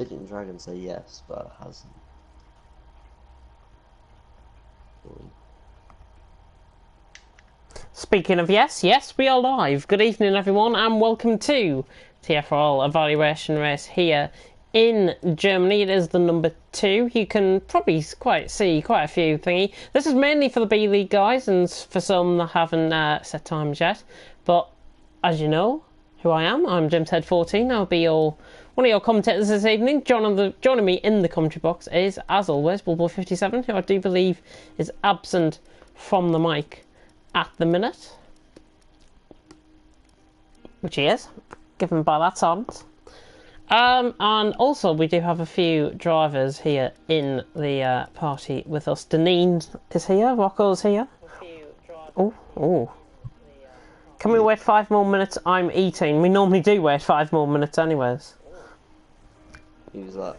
Didn't Dragon say yes, but it hasn't. Speaking of yes, we are live. Good evening, everyone, and welcome to TFRL evaluation race here in Germany. It is the number 2. You can probably see quite a few thingy. This is mainly for the B League guys, and for some that haven't set times yet. But as you know, who I am, I'm JimsHead14. I'll be one of your commentators this evening. Joining me in the commentary box is, as always, Bullboy57, who I do believe is absent from the mic at the minute, which he is, given by that silence. And also we do have a few drivers here in the party with us. Deneen is here, Rocco's here. Oh. Can we wait 5 more minutes? I'm eating. We normally do wait 5 more minutes anyways. Who's that?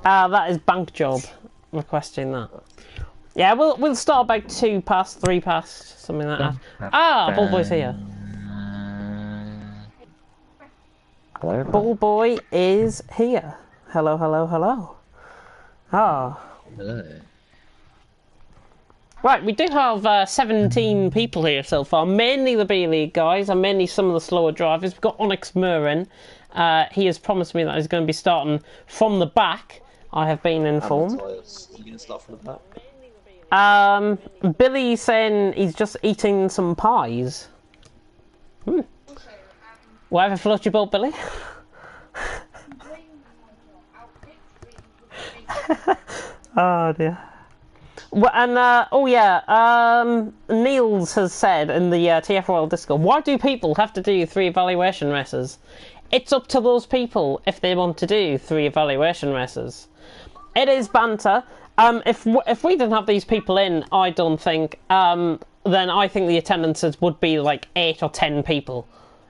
That is Bank Job requesting that. Yeah, we'll start about 2 past, 3 past, something like that. Bullboy's here. Hello. Bullboy is here. Hello. Hello. Right, we do have 17 people here so far, mainly the B League guys, and mainly some of the slower drivers. We've got Onyx Murin. He has promised me that he's going to be starting from the back, I have been informed. Are you going to start from the back? Billy's saying he's just eating some pies. Whatever floats your boat, Billy. Oh dear. Well, and Niels has said in the TFRL Discord, why do people have to do 3 evaluation races? It's up to those people if they want to do 3 evaluation races. It is banter. If we didn't have these people in, I don't think, then I think the attendances would be like 8 or 10 people,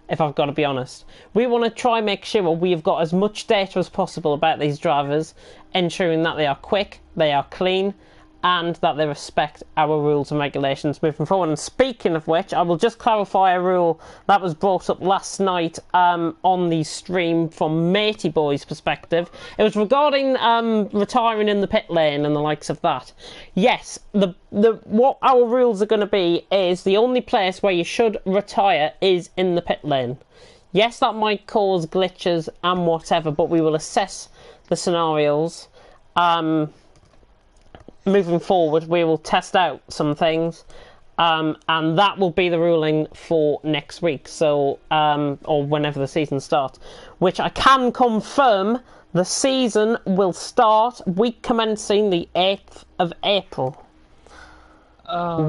if I've got to be honest. We want to try and make sure we've got as much data as possible about these drivers, ensuring that they are quick, they are clean, and that they respect our rules and regulations moving forward. And speaking of which, I will just clarify a rule that was brought up last night on the stream from Matey Boy's perspective. It was regarding retiring in the pit lane and the likes of that. Yes, what our rules are going to be is the only place where you should retire is in the pit lane. Yes, that might cause glitches and whatever, but we will assess the scenarios. Moving forward, we will test out some things, and that will be the ruling for next week, so or whenever the season starts, which I can confirm the season will start week commencing the 8th of April.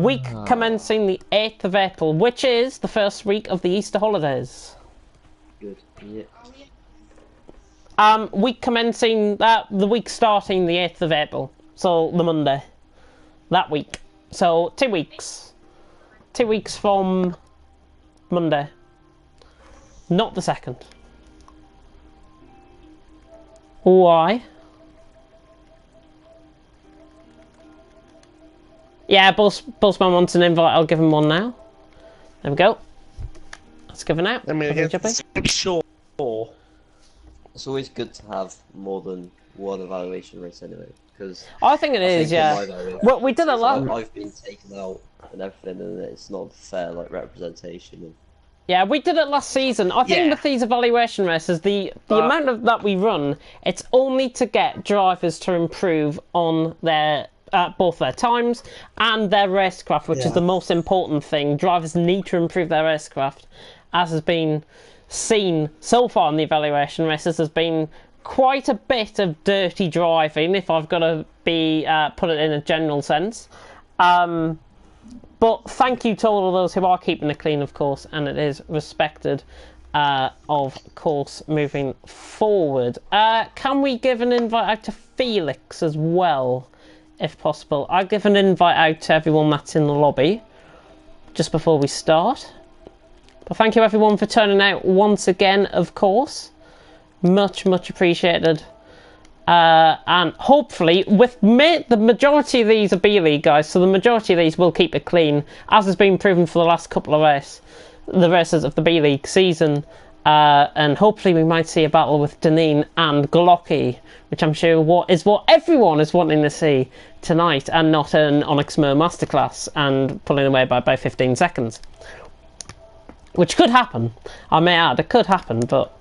Week commencing the 8th of April, which is the first week of the Easter holidays. Good. Yeah. Week commencing the week starting the 8th of April. So, the Monday. That week. So, 2 weeks. 2 weeks from Monday. Not the 2nd. Why? Yeah, Bossman wants an invite. I'll give him one now. There we go. That's given out. I mean, sure. It's always good to have more than one evaluation race anyway. I think it is, yeah. Well, we did a lot. I've been taken out and everything, and it's not fair, representation. And... Yeah, we did it last season. I think with these evaluation races, the amount of that we run, it's only to get drivers to improve on their both their times and their racecraft, which is the most important thing. Drivers need to improve their racecraft, as has been seen so far in the evaluation races. There's been quite a bit of dirty driving, if I've got to be put it in a general sense. But thank you to all of those who are keeping it clean, of course, and it is respected, of course, moving forward. Can we give an invite out to Felix as well, if possible? I'll give an invite out to everyone that's in the lobby just before we start. But thank you everyone for turning out once again, of course. Much appreciated. And hopefully, the majority of these are B League guys, so the majority of these will keep it clean, as has been proven for the last couple of races of the B League season. And hopefully we might see a battle with Deneen and Glocky, which I'm sure is what everyone is wanting to see tonight, and not an Onyx Mer masterclass and pulling away by about 15 seconds. Which could happen, I may add, it could happen, but...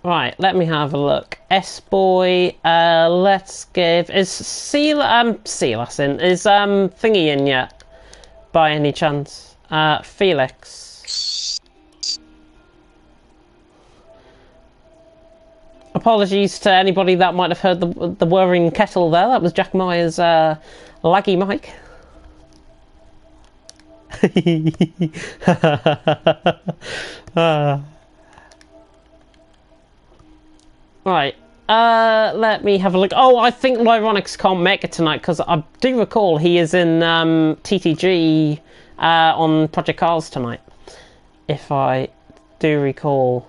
Right, let me have a look. S-Boy, let's give... Is Silas in? Is Thingy in yet? By any chance? Felix. Apologies to anybody that might have heard the whirring kettle there. That was Jack Myers' laggy mic. Right, let me have a look. Oh, I think Lyronix can't make it tonight because I do recall he is in TTG on Project Cars tonight, if I do recall.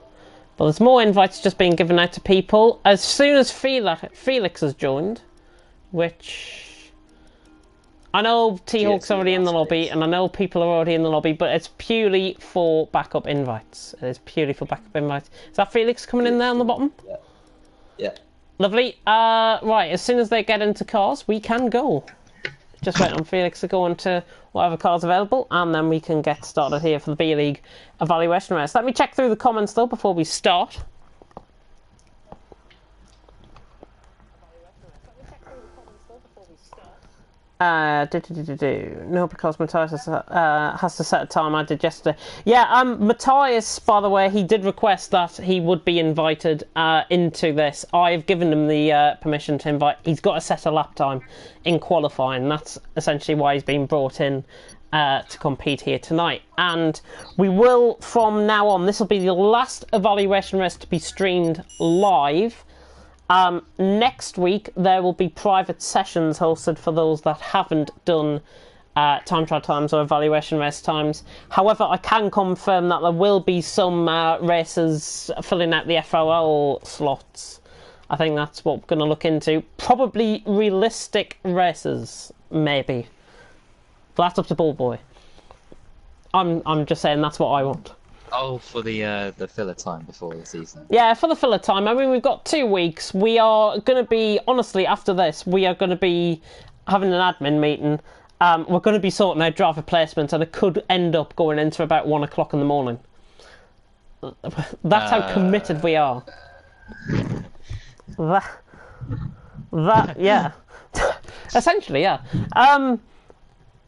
But there's more invites just being given out to people. As soon as Felix has joined, which... I know T-Hawk's already in the lobby, and I know people are already in the lobby, but it's purely for backup invites. It is purely for backup invites. Is that Felix coming in there on the bottom? Yeah. Yeah. Lovely. Right, as soon as they get into cars, we can go. Just wait on Felix to go into whatever car's available, and then we can get started here for the B-League evaluation race. Let me check through the comments, though, before we start. No, because Matthias has to set a time. I did yesterday. Yeah, Matthias, by the way, he did request that he would be invited into this. I've given him the permission to invite. He's got to set a lap time in qualifying. That's essentially why he's been brought in to compete here tonight. And we will, from now on, this will be the last evaluation race to be streamed live. Next week there will be private sessions hosted for those that haven't done time trial times or evaluation race times. However, I can confirm that there will be some races filling out the FRL slots. I think that's what we're going to look into. Probably realistic races, maybe. But that's up to Ballboy. I'm just saying that's what I want. Oh, for the filler time before the season. Yeah, for the filler time. I mean, we've got 2 weeks. We are going to be, honestly, after this, we are going to be having an admin meeting. We're going to be sorting out driver placements, and it could end up going into about 1 o'clock in the morning. That's how committed we are. Yeah. Essentially, yeah.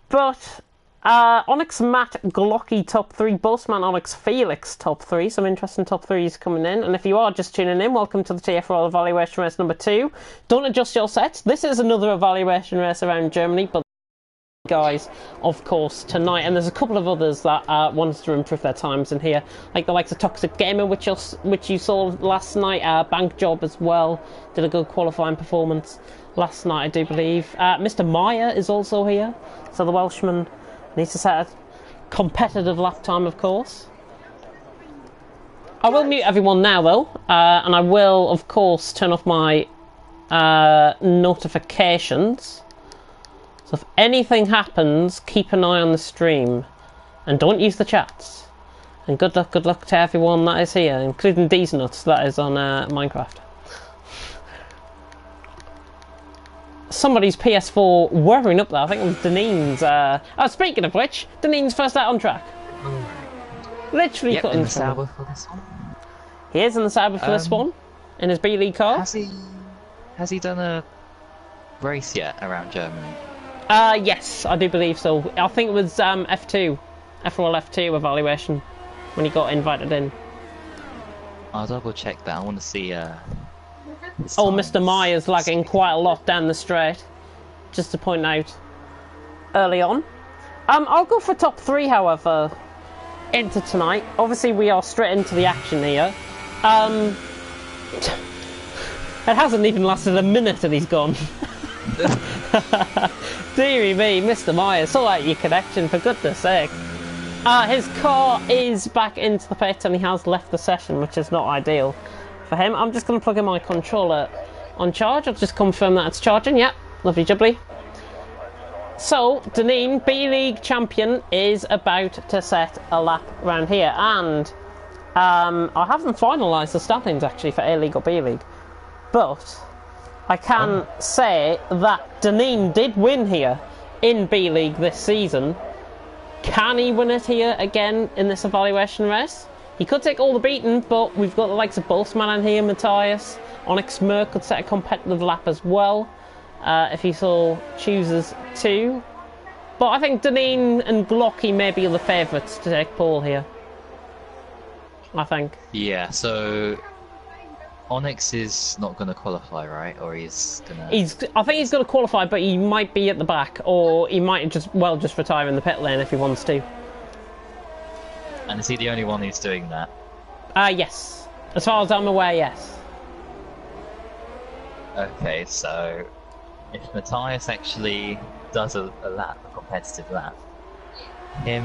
But... Onyx Matt Glocky top 3, Bossman Onyx Felix top 3. Some interesting top 3s coming in. And if you are just tuning in, welcome to the TFRL evaluation race number 2. Don't adjust your sets. This is another evaluation race around Germany, but guys, of course, tonight. And there's a couple of others that wanted to improve their times in here, like the likes of Toxic Gamer, which you saw last night. Bank Job as well did a good qualifying performance last night, I do believe. Mr. Meyer is also here, so the Welshman needs to set a competitive lap time, of course. I will mute everyone now, though, and I will, of course, turn off my notifications. So if anything happens, keep an eye on the stream, and don't use the chats. And good luck to everyone that is here, including D's Nuts, that is on Minecraft. Somebody's PS4 whirring up there. I think it was Deneen's. Oh, speaking of which, Deneen's first out on track. Literally Yep, cutting in the through. Sauber for this one. He is in the Sauber for this one, in his B-League car. Has he done a race yet around Germany? Yes, I do believe so. I think it was F2, FRL F2 evaluation when he got invited in. I'll double check that. I want to see. Oh, Mr. Myers lagging quite a lot down the straight, just to point out early on. I'll go for top 3, however, into tonight. Obviously, we are straight into the action here. It hasn't even lasted a minute and he's gone. Deary me, Mr. Myers, sort out your connection, for goodness sake. His car is back into the pit and he has left the session, which is not ideal for him. I'm just going to plug in my controller on charge. I'll just confirm that it's charging. Yep, lovely jubbly. So, Deneen, B-League champion, is about to set a lap around here. And I haven't finalised the standings, actually, for A-League or B-League. But I can say that Deneen did win here in B-League this season. Can he win it here again in this evaluation race? He could take all the beating, but we've got the likes of Boltzmann in here, Matthias. Onyx Merc could set a competitive lap as well, if he so chooses to. But I think Deneen and Glocky may be the favourites to take pole here. I think. Yeah, so Onyx is not going to qualify, right? Or he's going to... I think he's going to qualify, but he might be at the back, or he might just retire in the pit lane if he wants to. And is he the only one who's doing that? Yes. As far as I'm aware, yes. Okay, so if Matthias actually does a lap, a competitive lap, him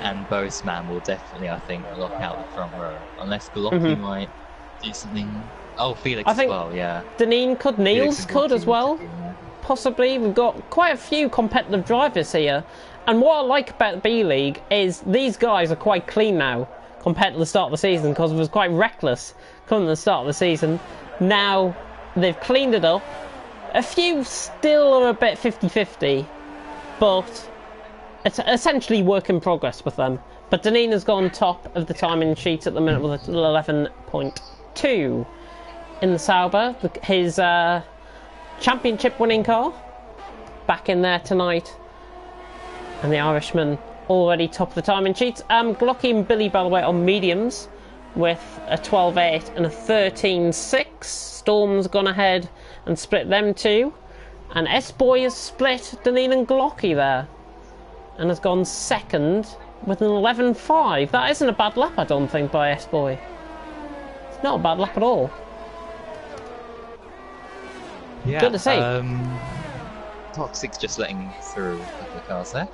and Boseman will definitely, I think, lock out the front row. Unless Glocky might do something... Oh, Felix as well, yeah. Deneen could, Niels could as well. Possibly. We've got quite a few competitive drivers here. And what I like about B-League is these guys are quite clean now compared to the start of the season, because it was quite reckless coming to the start of the season. Now they've cleaned it up. A few still are a bit 50-50, but it's essentially work in progress with them. But Deneen has gone top of the timing sheet at the minute with 11.2 in the Sauber. His championship winning car back in there tonight. And the Irishman already top of the timing sheets. Glocky and Billy, by the way, on mediums with a 12.8 and a 13.6. Storm's gone ahead and split them two. And S-Boy has split Deneen and Glocky there. And has gone second with an 11.5. That isn't a bad lap, I don't think, by S-Boy. It's not a bad lap at all. Yeah, good to see. Toxic's just letting through a couple of cars there.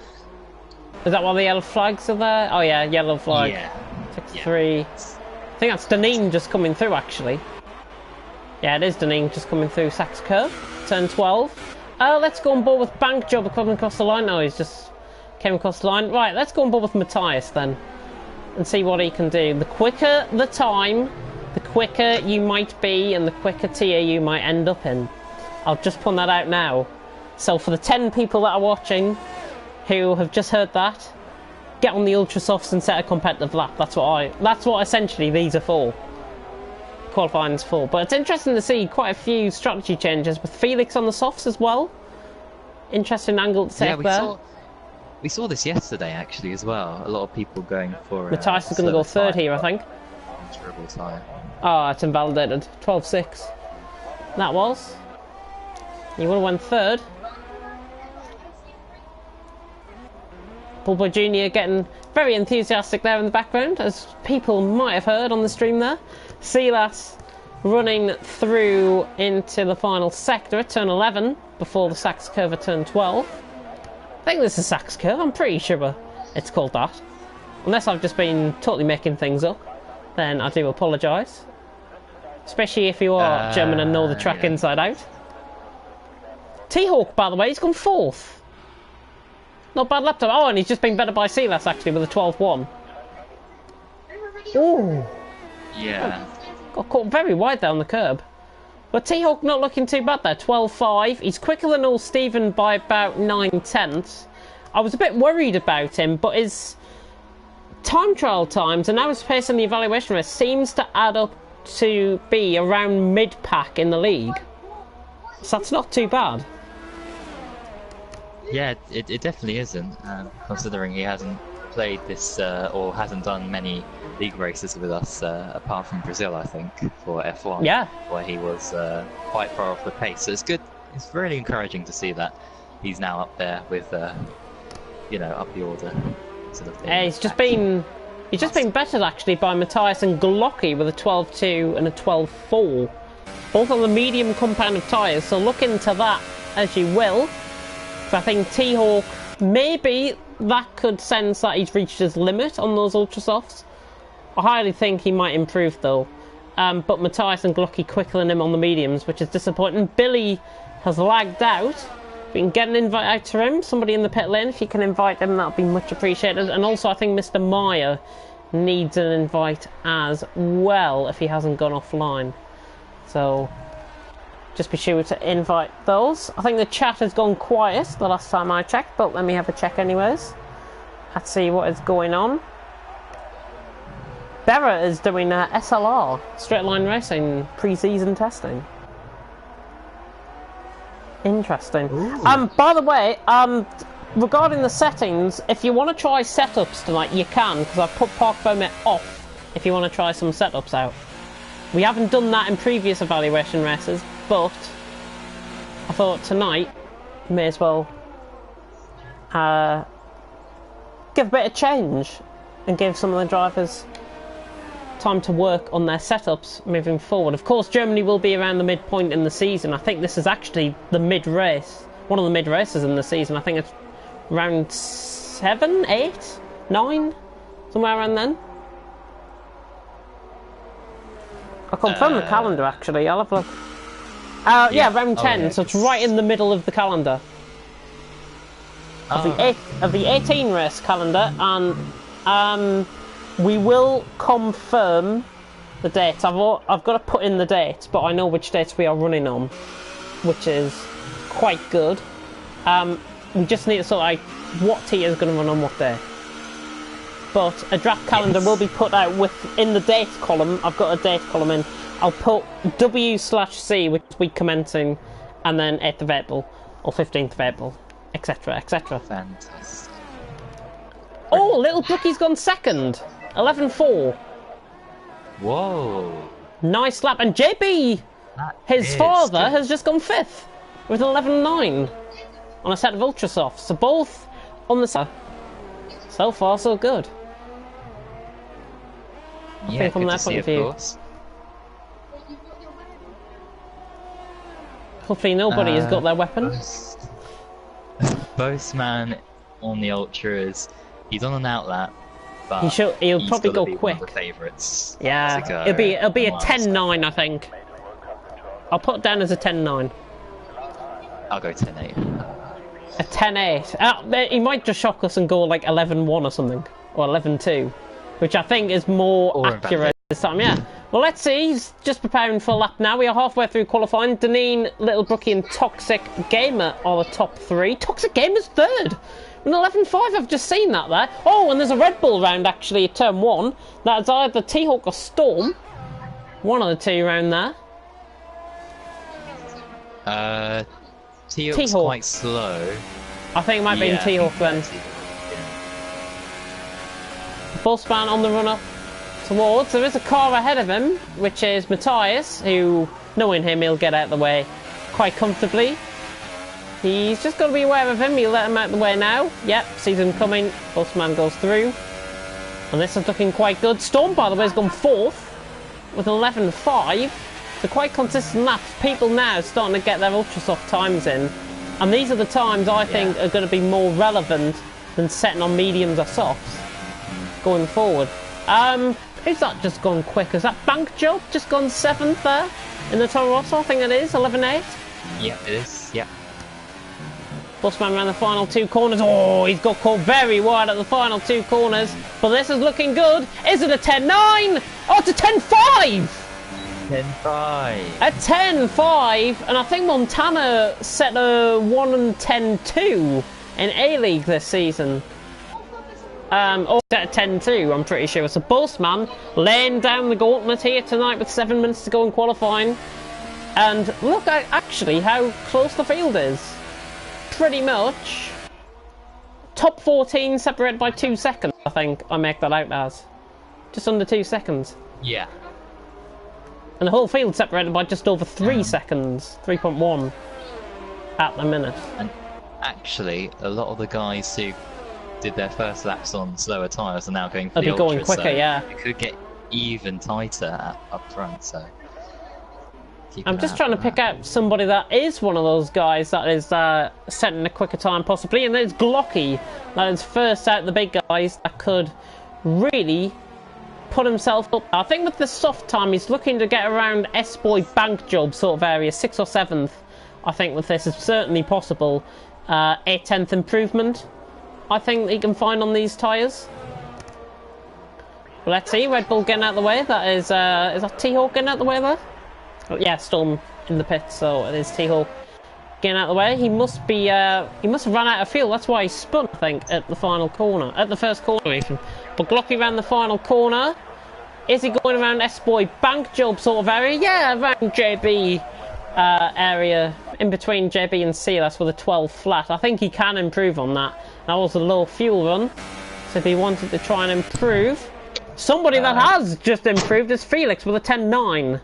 Is that why the yellow flags are there? Oh yeah, yellow flag. Yeah. 6-3. I think that's Deneen just coming through, actually. Yeah, it is Deneen just coming through Sachs Curve. Turn 12. Let's go on board with Bank Job coming across the line. No, he's just came across the line. Right, let's go on board with Matthias then. And see what he can do. The quicker the time, the quicker you might be and the quicker tier you might end up in. I'll just put that out now. So for the 10 people that are watching who have just heard that, get on the Ultra Softs and set a competitive lap. That's what essentially these are for. Qualifying's for. But it's interesting to see quite a few strategy changes with Felix on the softs as well. Interesting angle to take there. We saw this yesterday actually as well. A lot of people going for... Matthias is going to go third here, I think. Terrible tire. Oh, it's invalidated. 12.6. That was. He would have went third. Bulbo Jr. getting very enthusiastic there in the background, as people might have heard on the stream there. Silas running through into the final sector at turn 11 before the Sachs Curve at turn 12. I think this is Sachs Curve, I'm pretty sure it's called that. Unless I've just been totally making things up, then I do apologise. Especially if you are German and know the track inside out. T-Hawk, by the way, he's gone fourth. Not bad lap time. Oh, and he's just been better by Silas, actually, with a 12.1. Ooh. Yeah. Got caught very wide there on the curb. But T-Hawk not looking too bad there. 12.5. He's quicker than all Stephen by about 9/10. I was a bit worried about him, but his time trial times and now his pace in the evaluation race seems to add up to be around mid-pack in the league. So that's not too bad. Yeah, it definitely isn't, considering he hasn't played this, or hasn't done many league races with us, apart from Brazil, I think, for F1. Yeah. Where he was quite far off the pace. So it's good, it's really encouraging to see that he's now up there with, you know, up the order sort of thing. Yeah, he's just been bettered, actually, by Matthias and Glocky with a 12.2 and a 12.4. Both on the medium compound of tyres, so look into that as you will. I think T-Hawk, maybe that could sense that he's reached his limit on those Ultra Softs. I highly think he might improve though. But Matthias and Glocky quicker than him on the mediums, which is disappointing. Billy has lagged out If we can get an invite out to him, somebody in the pit lane, if you can invite him, that would be much appreciated. And also, I think Mr. Meyer needs an invite as well if he hasn't gone offline. So, just be sure to invite those. I think the chat has gone quiet the last time I checked, but let me have a check anyways. Let's see what is going on. Berra is doing SLR, straight line racing, pre-season testing. Interesting. By the way, regarding the settings, if you want to try setups tonight, you can, because I've put park permit off if you want to try some setups out. We haven't done that in previous evaluation races, but I thought tonight may as well give a bit of change and give some of the drivers time to work on their setups moving forward. Of course, Germany will be around the midpoint in the season. I think this is actually the mid-race, one of the mid-races in the season. I think it's around 7, 8, 9, somewhere around then. I'll confirm the calendar actually, I'll have a look. Yeah, round 10, so it's right in the middle of the calendar. Of the 18 race calendar, and we will confirm the dates. I've got to put in the dates, but I know which dates we are running on, which is quite good. We just need to sort out what tier is going to run on what day. But a draft calendar will be put out in the date column. I've got a date column in. I'll put W/C, which is week commencing, and then 8th of April, or 15th of April, etc, etc. Fantastic. Oh, Little Brookie's gone second. 11.4. Whoa. Nice lap. And JB, his father, good. has just gone 5th with 11.9 on a set of Ultrasofts. So both on the side. So far, so good. I think from their point of view. Hopefully nobody has got their weapon. Bothman on the Ultras. He's on an outlap. But he'll probably go quick. One of the favourites. Yeah, it'll be a 10.9, I think. I'll put it down as a 10.9. I'll go 10.8. A 10.8. He might just shock us and go like 11.1 or something, or 11.2, which I think is more accurate this time. Yeah. Well, let's see. He's just preparing for a lap now. We are halfway through qualifying. Deneen, Little Brookie, and Toxic Gamer are the top 3. Toxic Gamer's 3rd. An 11.5, I've just seen that there. Oh, and there's a Red Bull round actually at turn 1. That's either T-Hawk or Storm. One of the two round there. T-Hawk's quite slow. I think it might be T-Hawk then. Bossman on the run up towards. There is a car ahead of him, which is Matthias, who, knowing him, he'll get out of the way quite comfortably. He's just got to be aware of him. He'll let him out of the way now. Yep, sees him coming. Bossman goes through. And this is looking quite good. Storm, by the way, has gone 4th with 11.5. So quite consistent laps. People now starting to get their Ultrasoft times in. And these are the times I think are going to be more relevant than setting on mediums or softs going forward. Who's that just gone quick? Is that Bank Job just gone 7th there in the Toro Rosso? I think it is, 11.8. Yep, it is, yep. Bossman around the final 2 corners. Oh, he's got caught very wide at the final 2 corners. But this is looking good. Is it a 10.9? Oh, it's a 10.5! 10.5. A 10.5, and I think Montana set a 1 and 10.2 in A-League this season. Or set a 10.2, I'm pretty sure. So Bossman laying down the gauntlet here tonight with 7 minutes to go in qualifying. And look at actually how close the field is. Pretty much top 14 separated by 2 seconds, I think I make that out as. Just under 2 seconds. Yeah. And the whole field separated by just over 3 seconds, 3.1 at the minute. And actually, a lot of the guys who did their first laps on slower tyres are now going for the They'll be going Ultra, quicker, so yeah. it could get even tighter up front, so... I'm just trying to pick out somebody that is one of those guys that is setting a quicker time possibly, and there's Glocky, that is first out the big guys that could really put himself up. I think with the soft time he's looking to get around S-Boy Bank Job sort of area, 6th or 7th. I think with this is certainly possible. 8/10 improvement, I think, that you can find on these tyres. Well, let's see, Red Bull getting out of the way. That is that T-Hawk getting out of the way there? Oh, yeah, Storm in the pits, so it is T-Hawk getting out of the way. He must have run out of fuel. That's why he spun, I think, at the final corner, at the first corner even. But Glocky ran the final corner. Is he going around S-Boy bank job sort of area? Yeah, around JB area, in between JB and Silas with a 12 flat. I think he can improve on that. That was a low fuel run, so if he wanted to try and improve, somebody that has just improved is Felix with a 10.9.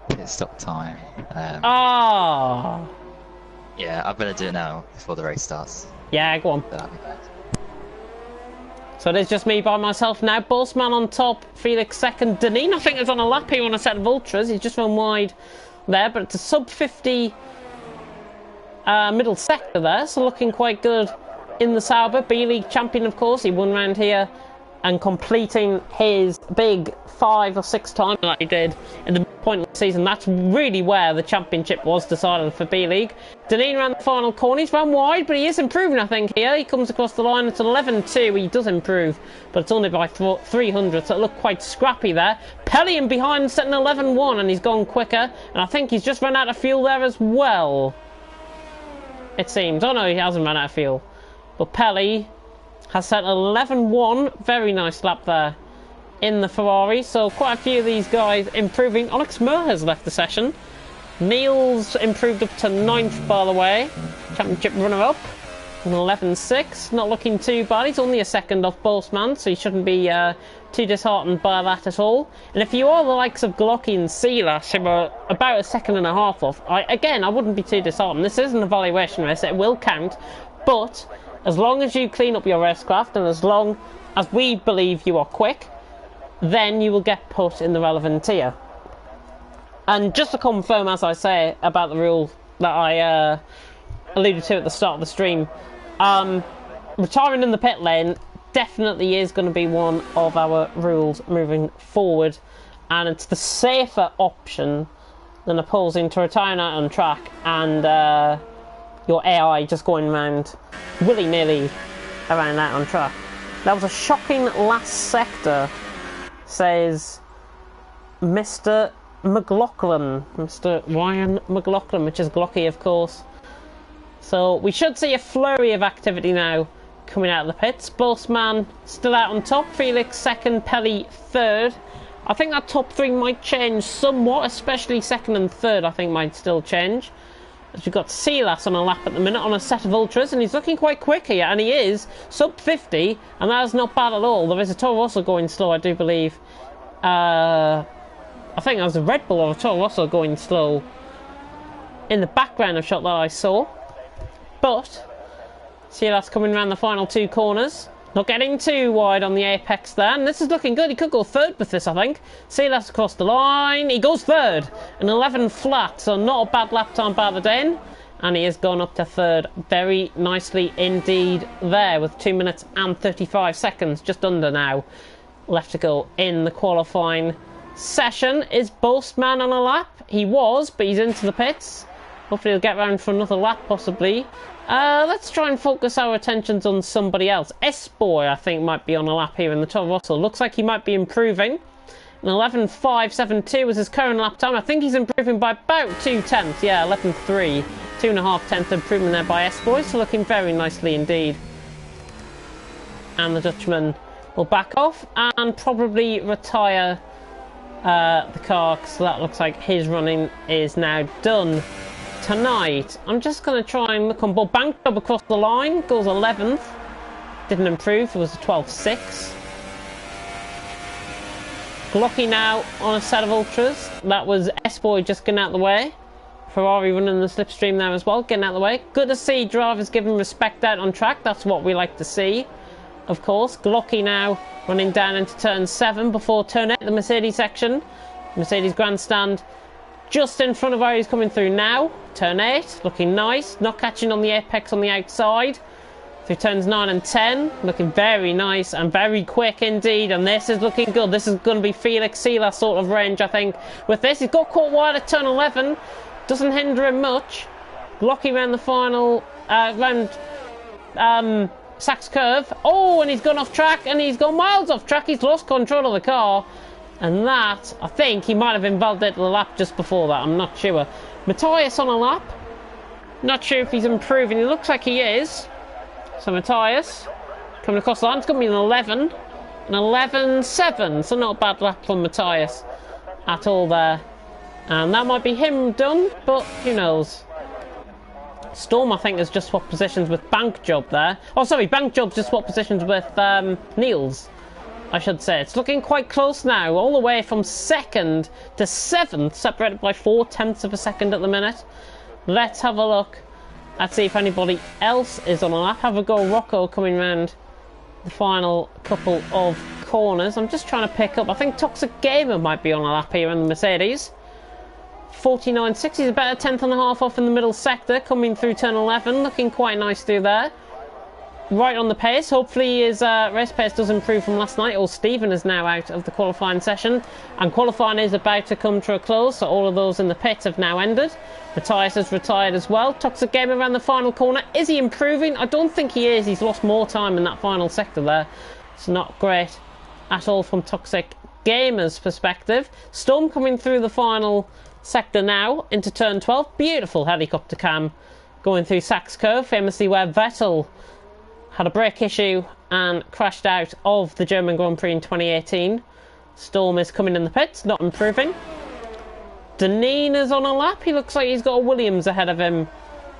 It's stop time. Yeah, I better do it now before the race starts. Yeah, go on. That'd be bad. So it is just me by myself now. Bossman on top, Felix second. Deneen, I think, is on a lap here on a set of ultras. He's just run wide there, but it's a sub 50 middle sector there, so looking quite good in the Sauber. B-League champion, of course. He won round here and completing his big 5 or 6 time that he did in the point of the season. That's really where the championship was decided for B-League. Deneen ran the final corner. He's ran wide, but he is improving, I think, here. He comes across the line. It's an 11.2. He does improve, but it's only by 300, so it looked quite scrappy there. Pellion behind, setting 11.1, and he's gone quicker. And I think he's just run out of fuel there as well, it seems. Oh, no, he hasn't run out of fuel. But Pelly has set 11.1. Very nice lap there in the Ferrari. So quite a few of these guys improving. Onyx Moore has left the session. Neil's improved up to 9th, by the way. Championship runner-up. 11.6. Not looking too bad. He's only a second off Bossman, so he shouldn't be too disheartened by that at all. And if you are the likes of Glocky and Silas, who are about a second and a half off, I wouldn't be too disheartened. This is an evaluation race. It will count. But as long as you clean up your racecraft, and as long as we believe you are quick, then you will get put in the relevant tier. And just to confirm, as I say, about the rule that I alluded to at the start of the stream, retiring in the pit lane definitely is going to be one of our rules moving forward, and it's the safer option than opposing to retiring out on track and your AI just going around willy-nilly around that on track. That was a shocking last sector, says Mr. McLaughlin, Mr. Ryan McLaughlin, which is Glocky, of course. So we should see a flurry of activity now coming out of the pits. Bossman still out on top, Felix second, Pelly third. I think that top 3 might change somewhat, especially second and third I think might still change. As we've got Silas on a lap at the minute on a set of ultras, and he's looking quite quick here, and he is sub 50, and that is not bad at all. There is a Toro Rosso going slow, I do believe. I think there was a Red Bull or a Toro Rosso going slow in the background of shot that I saw. But Silas coming around the final 2 corners. Not getting too wide on the apex there, and this is looking good. He could go third with this, I think. Silas across the line. He goes third. An 11 flat, so not a bad lap time by the Den. And he has gone up to third very nicely indeed there, with 2 minutes and 35 seconds, just under now, left to go in the qualifying session. Is Boastman on a lap? He was, but he's into the pits. Hopefully he'll get round for another lap, possibly. Let's try and focus our attentions on somebody else. S-Boy, I think, might be on a lap here in the Toro Rosso. Looks like he might be improving. An 11.572 was his current lap time. I think he's improving by about 2/10. Yeah, 11.3. 2.5 improvement there by S-Boy. So looking very nicely indeed. And the Dutchman will back off and probably retire the car, because that looks like his running is now done. Tonight, I'm just going to try and look on board. Bank job across the line, goes 11th. Didn't improve, it was a 12.6. Glocky now on a set of ultras. That was S-Boy just getting out of the way. Ferrari running the slipstream there as well, getting out of the way. Good to see drivers giving respect out on track. That's what we like to see, of course. Glocky now running down into turn 7 before turn 8, the Mercedes section. Mercedes grandstand just in front of where he's coming through now. Turn 8, looking nice. Not catching on the apex on the outside. Through turns 9 and 10, looking very nice and very quick indeed. And this is looking good. This is going to be Felix Silas sort of range, I think. With this, he's got caught wide at turn 11. Doesn't hinder him much. Glocky around the final Sachs Curve. Oh, and he's gone off track, and he's gone miles off track. He's lost control of the car. And that, I think he might have invalidated the lap just before that. I'm not sure. Matthias on a lap. Not sure if he's improving. It looks like he is. So Matthias coming across the line. It's going to be an 11. An 11.7. So not a bad lap from Matthias at all there. And that might be him done, but who knows. Storm, I think, has just swapped positions with Bank Job there. Oh, sorry, Bank Job's just swapped positions with Niels, I should say. It's looking quite close now, all the way from 2nd to 7th, separated by 0.4 of a second at the minute. Let's have a look. Let's see if anybody else is on a lap. Have a go, Rocco, coming round the final couple of corners. I'm just trying to pick up. I think Toxic Gamer might be on a lap here in the Mercedes. 49.6, he's about a tenth and a half off in the middle sector, coming through turn 11, looking quite nice through there. Right on the pace, hopefully his race pace does improve from last night. Or Stephen is now out of the qualifying session, and qualifying is about to come to a close, so all of those in the pit have now ended. Matthias has retired as well. Toxic Gamer around the final corner. Is he improving? I don't think he is. He's lost more time in that final sector there. It's not great at all from Toxic Gamer's perspective. Storm coming through the final sector now into turn 12. Beautiful helicopter cam going through Sachs Curve, famously where Vettel had a brake issue and crashed out of the German Grand Prix in 2018. Storm is coming in the pits, not improving. Deneen is on a lap. He looks like he's got a Williams ahead of him,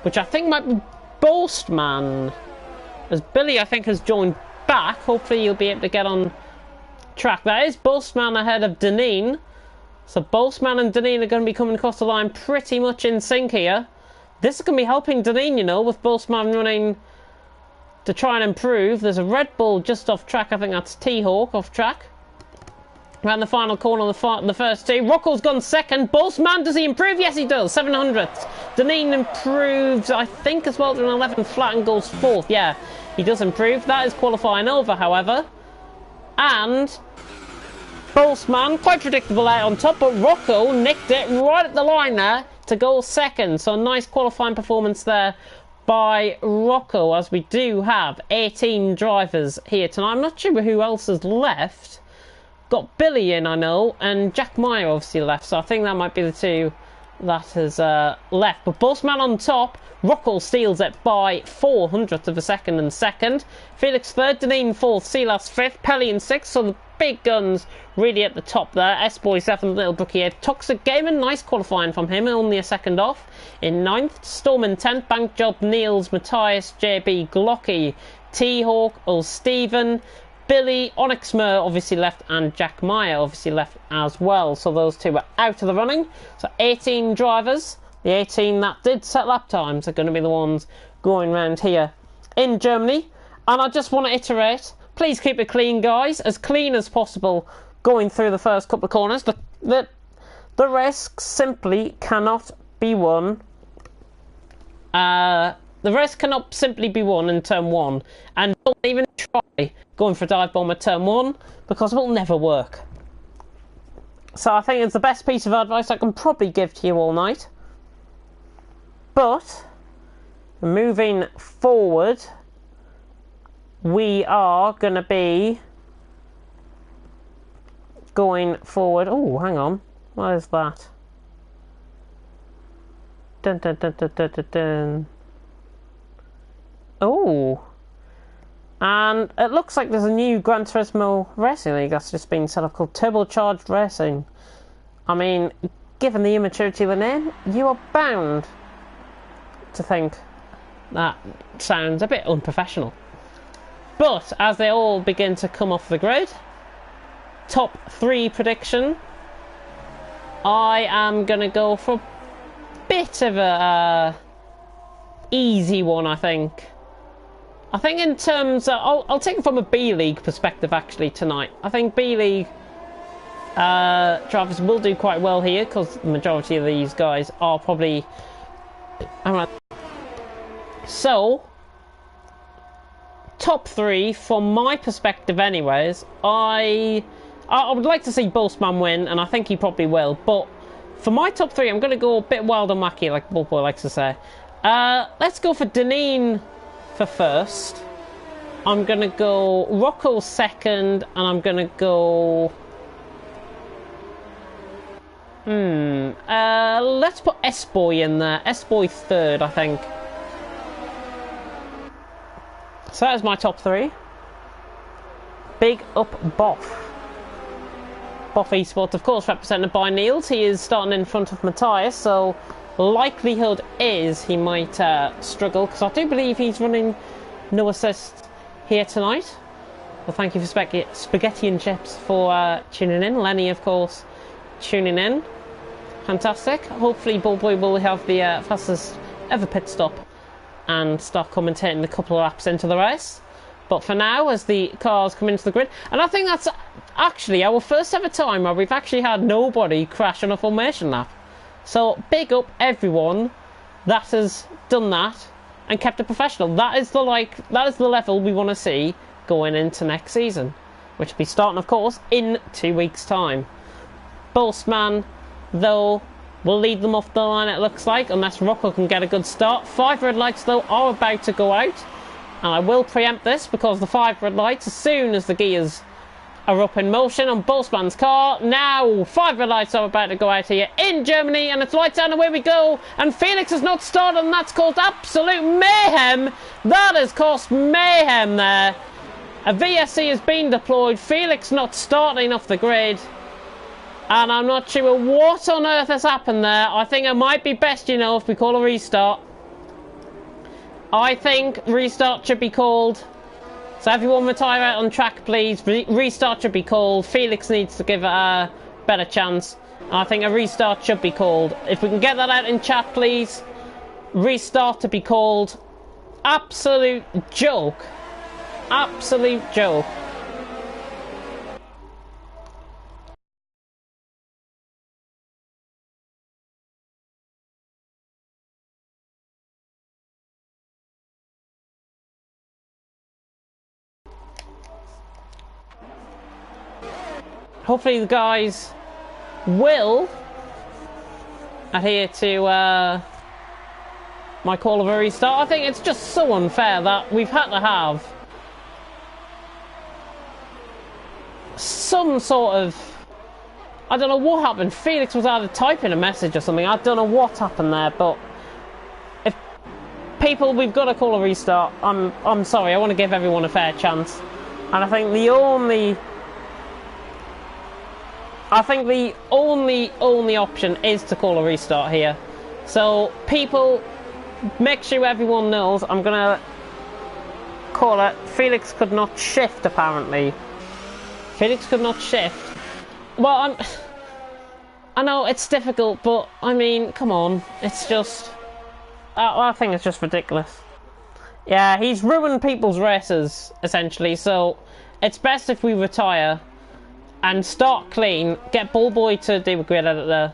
which I think might be Boastman, as Billy, I think, has joined back. Hopefully he'll be able to get on track. That is Boastman ahead of Deneen. So Boltzmann and Deneen are going to be coming across the line pretty much in sync here. This is going to be helping Deneen, you know, with Boltzmann running to try and improve. There's a Red Bull just off track. I think that's T-Hawk off track. Around the final corner, the first two. Rocco's gone second. Boltzmann, does he improve? Yes, he does. 700th. Deneen improves, I think, as well to an 11 flat and goes 4th. Yeah, he does improve. That is qualifying over, however. And Boltzmann, quite predictable out on top, but Rocco nicked it right at the line there to go 2nd. So nice qualifying performance there by Rocco, as we do have 18 drivers here tonight. I'm not sure who else has left. Got Billy in, I know, and Jack Meyer obviously left, so I think that might be the two that has left. But Boltzmann on top. Rocco steals it by 0.04 of a second and 2nd. Felix 3rd, Deneen 4th, Silas 5th, Pelly in 6th, so the big guns really at the top there. S-Boy 7th, Little Brookie 8th. Toxic Gamer, nice qualifying from him, only a second off. In 9th, Storm in 10th, Bank Job, Niels, Matthias, JB, Glocky, T-Hawk, Ul Steven, Billy, Onyx Mer obviously left, and Jack Meyer obviously left as well. So those two are out of the running. So 18 drivers. The 18 that did set lap times are going to be the ones going round here in Germany. And I just want to iterate, please keep it clean, guys, as clean as possible going through the first couple of corners. The race simply cannot be won. The race cannot simply be won in turn 1. And don't even try going for a dive bomb at turn 1, because it will never work. So I think it's the best piece of advice I can probably give to you all night. But moving forward, we are going to be going forward. Oh, hang on. What is that? Dun, dun, dun, dun, dun, dun, dun. Oh. And it looks like there's a new Gran Turismo Racing League that's just been set up called Turbocharged Racing. I mean, given the immaturity of the name, you are bound to think that sounds a bit unprofessional. But as they all begin to come off the grid, top 3 prediction, I am going to go for a bit of a easy one, I think. I think in terms of, I'll take it from a B-League perspective actually tonight. I think B-League drivers will do quite well here, because the majority of these guys are probably around. So, top 3 from my perspective anyways, I would like to see Boltzmann win, and I think he probably will, but for my top 3 I'm going to go a bit wild and wacky, like Bullboy likes to say. Let's go for Deneen for first. I'm going to go Rocco second, and I'm going to go... let's put S-Boy in there. S-Boy third, I think. So that is my top 3. Big up Boff. Boff Esports, of course, represented by Niels. He is starting in front of Matthias, so likelihood is he might struggle, because I do believe he's running no assist here tonight. Well, thank you for Spaghetti and Chips for tuning in. Lenny, of course, tuning in. Fantastic. Hopefully Bullboy will have the fastest ever pit stop and start commentating a couple of laps into the race. But for now, as the cars come into the grid, and I think that's actually our first ever time where we've actually had nobody crash on a formation lap. So big up everyone that has done that and kept it professional. That is the level we want to see going into next season, which will be starting, of course, in 2 weeks' time. Bolstman, though, will lead them off the line, it looks like, unless Rocco can get a good start. 5 red lights, though, are about to go out, and I will preempt this because the 5 red lights, as soon as the gears are up in motion on Bolstman's car. Now 5 red lights are about to go out here in Germany, and it's lights down, away we go, and Felix has not started, and that's caused absolute mayhem. That has caused mayhem there. A VSC has been deployed, Felix not starting off the grid, and I'm not sure what on earth has happened there. I think it might be best, you know, if we call a restart. I think restart should be called. So everyone retire out on track, please. Restart should be called. Felix needs to give it a better chance. I think a restart should be called. If we can get that out in chat, please. Restart to be called. Absolute joke. Absolute joke. Hopefully the guys will adhere to my call of a restart. I think it's just so unfair that we've had to have some sort of... I don't know what happened. Felix was either typing a message or something. I don't know what happened there, but if people, we've got to call a restart. I'm sorry. I want to give everyone a fair chance, and I think the only option is to call a restart here. So people, make sure everyone knows I'm gonna call it. Felix could not shift, apparently. Felix could not shift. Well, I know it's difficult, but I mean, come on. It's just... I think it's just ridiculous. Yeah, he's ruined people's races, essentially, so it's best if we retire and start clean, get Bullboy to do a grid editor,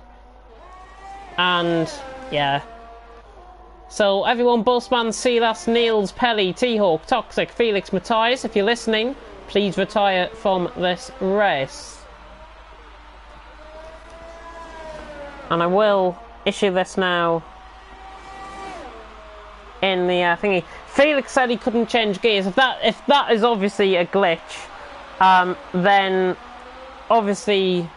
and yeah. So everyone, Bossman, Silas, Niels, Pelly, T-Hawk, Toxic, Felix, Matthias, if you're listening, please retire from this race. And I will issue this now in the thingy. Felix said he couldn't change gears. If that is obviously a glitch, then obviously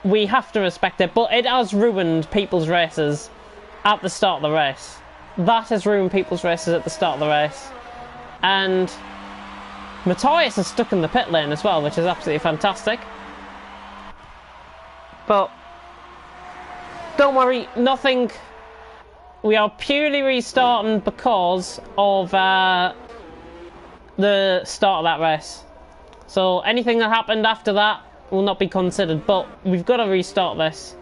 we have to respect it, but it has ruined people's races at the start of the race. That has ruined people's races at the start of the race. And Matthias is stuck in the pit lane as well, which is absolutely fantastic. But don't worry, nothing. We are purely restarting because of the start of that race. So anything that happened after that will not be considered, but we've got to restart this.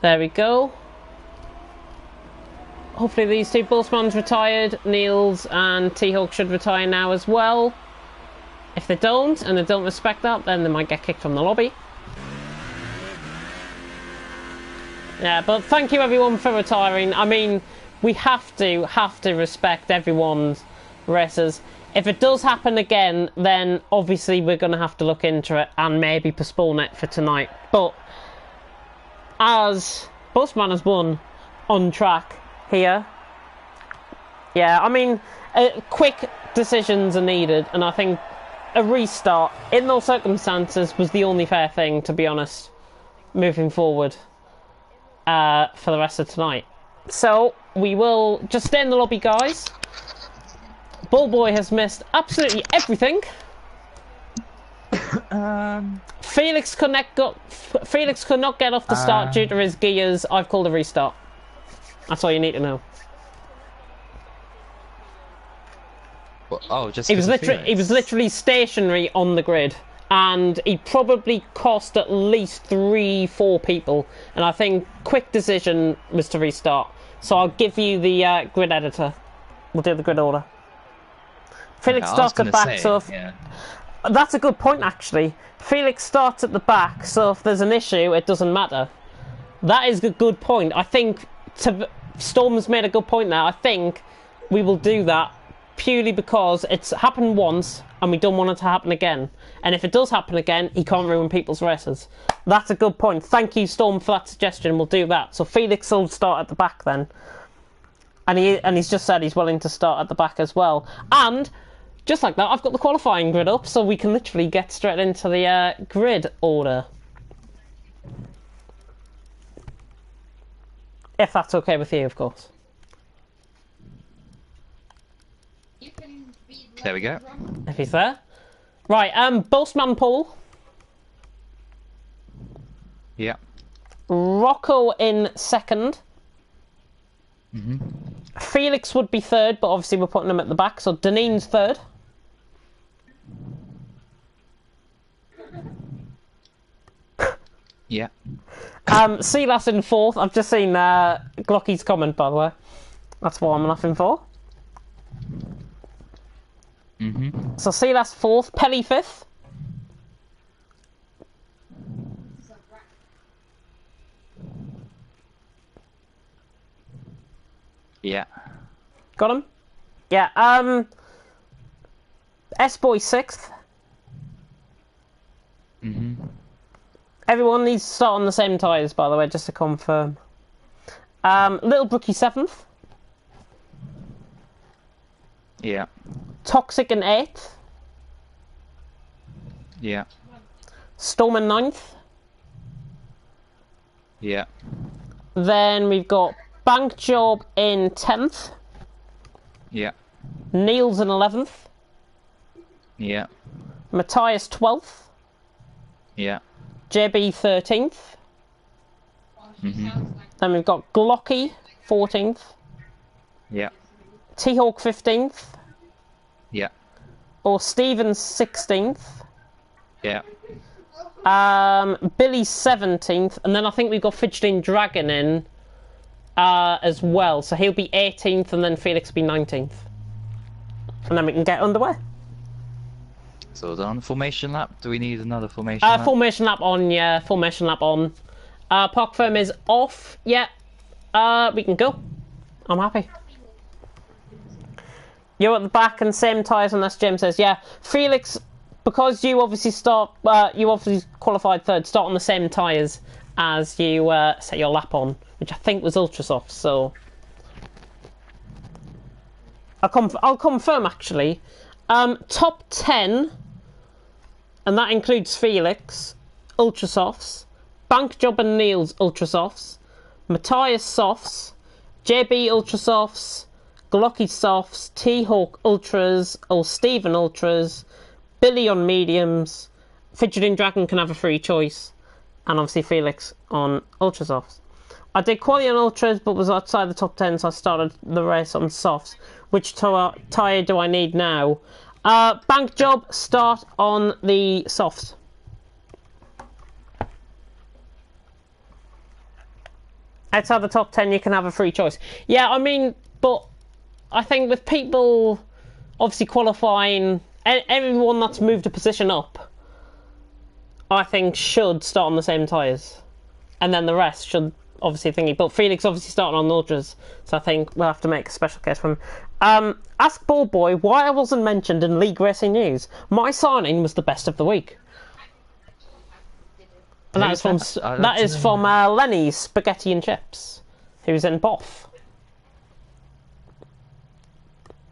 There we go. Hopefully these two Bullsman's retired. Niels and T-Hawk should retire now as well. If they don't, and they don't respect that, then they might get kicked from the lobby. Yeah, but thank you everyone for retiring. I mean, we have to respect everyone's races. If it does happen again, then obviously we're going to have to look into it and maybe postpone it for tonight. But as Busman has won on track here, yeah, I mean, quick decisions are needed, and I think a restart in those circumstances was the only fair thing, to be honest, moving forward for the rest of tonight. So we will just stay in the lobby, guys. Bullboy has missed absolutely everything. Felix could not get off the start due to his gears. I've called a restart. That's all you need to know. Well, oh, just he was literally stationary on the grid, and he probably cost at least 3-4 people. And I think quick decision was to restart. So I'll give you the grid editor. We'll do the grid order. Felix starts at the back, so if, that's a good point actually. Felix starts at the back, so if there's an issue, it doesn't matter. That is a good point. I think Storm's made a good point there. I think we will do that purely because it's happened once and we don't want it to happen again. And if it does happen again, he can't ruin people's races. That's a good point. Thank you, Storm, for that suggestion. We'll do that. So Felix will start at the back then. And he's just said he's willing to start at the back as well. And just like that, I've got the qualifying grid up, so we can literally get straight into the grid order. If that's okay with you, of course. There we go. If he's there. Right, Boastman Paul. Yeah. Rocco in second. Felix would be third, but obviously we're putting him at the back, so Deneen's third. Yeah. Silas in fourth. I've just seen Glocky's comment, by the way. That's what I'm laughing for. So Silas fourth, Pelly fifth. Yeah. Got him? Yeah, S-Boy sixth. Everyone needs to start on the same tyres, by the way, just to confirm. Little Brookie seventh. Yeah. Toxic in eighth. Yeah. Storm in ninth. Yeah. Then we've got Bank Job in 10th. Yeah. Neil's in 11th. Yeah. Matthias 12th. Yeah. JB 13th. Then we've got Glocky 14th. Yeah. T-Hawk 15th. Yeah. Or Stephen 16th. Yeah. Billy 17th. And then I think we've got Fidgeting Dragon in as well. So he'll be 18th and then Felix will be 19th. And then we can get underway. So done. Formation lap. Do we need another formation lap? Formation lap on, yeah. Formation lap on. Park firm is off. Yeah. We can go. I'm happy. You're at the back and same tyres unless Jim says, yeah. Felix, because you obviously qualified third, start on the same tyres as you set your lap on, which I think was ultra soft, so I'll confirm actually. Top 10, and that includes Felix, ultra softs, Bank Job and Neil's ultra softs, Matthias softs, JB ultra softs, Glocky softs, T-Hawk ultras, Old Stephen ultras, Billy on mediums, Fidgeting Dragon can have a free choice, and obviously Felix on ultra softs. I did quali on ultras but was outside the top 10, so I started the race on softs. Which tyre do I need now? Bank Job, start on the softs. Outside the top 10 you can have a free choice. Yeah, I mean, but I think with people obviously qualifying, everyone that's moved a position up, I think should start on the same tyres. And then the rest should obviously thingy, but Felix obviously starting on the ultras, so I think we'll have to make a special case for him. Ask Ball Boy why I wasn't mentioned in League Racing News. My signing was the best of the week. And that is from Lenny's Spaghetti and Chips, who's in Boff.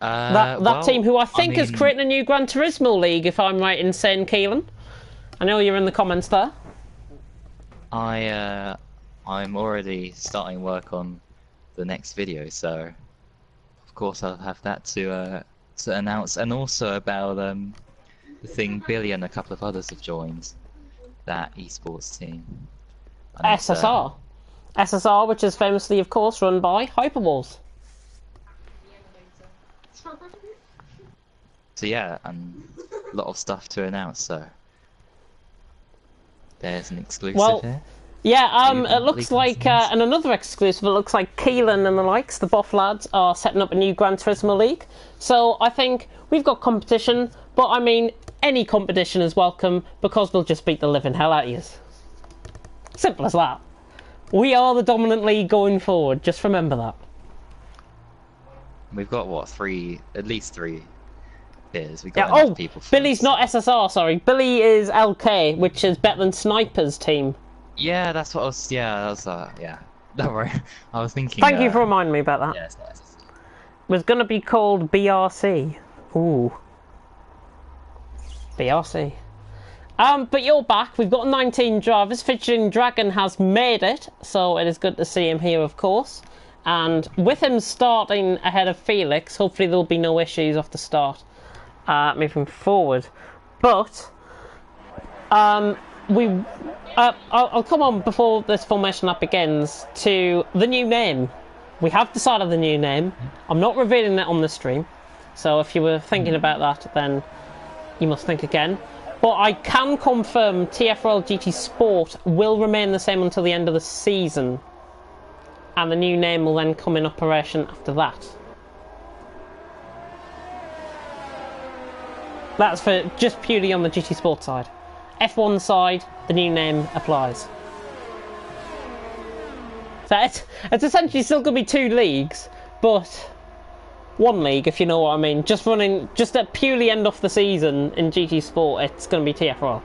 That team who I think is creating a new Gran Turismo league, if I'm right in saying, Keelan. I know you're in the comments there. I'm already starting work on the next video, so of course I'll have that to announce, and also about the thing Billy and a couple of others have joined, that esports team. And SSR, which is famously, of course, run by Hyperwalls. So yeah, and a lot of stuff to announce, so there's an exclusive here. Yeah, it looks like, and another exclusive, it looks like Keelan and the likes, the Boff lads, are setting up a new Gran Turismo League. So I think we've got competition, but I mean, any competition is welcome, because we'll just beat the living hell out of you. Simple as that. We are the dominant league going forward, just remember that. We've got, what, at least three peers. We've got enough people for Billy's not SSR, sorry. Billy is LK, which is Better Than Sniper's team. Yeah, that's what I was. Yeah, that was. Yeah, don't worry. I was thinking. Thank you for reminding me about that. Yeah, it's not SSR. It was going to be called BRC. Ooh. BRC. But you're back. We've got 19 drivers. Featuring Dragon has made it, so it is good to see him here, of course. And with him starting ahead of Felix, hopefully there'll be no issues off the start moving forward. But I'll come on before this formation up begins to the new name. We have decided the new name. I'm not revealing it on the stream, so if you were thinking about that, then you must think again. But I can confirm TFRL GT Sport will remain the same until the end of the season, and the new name will then come in operation after that. That's for just purely on the GT Sport side. F1 side, the new name applies. So it's essentially still going to be two leagues, but one league, if you know what I mean. Just at purely end off the season in GT Sport, it's going to be TFRL.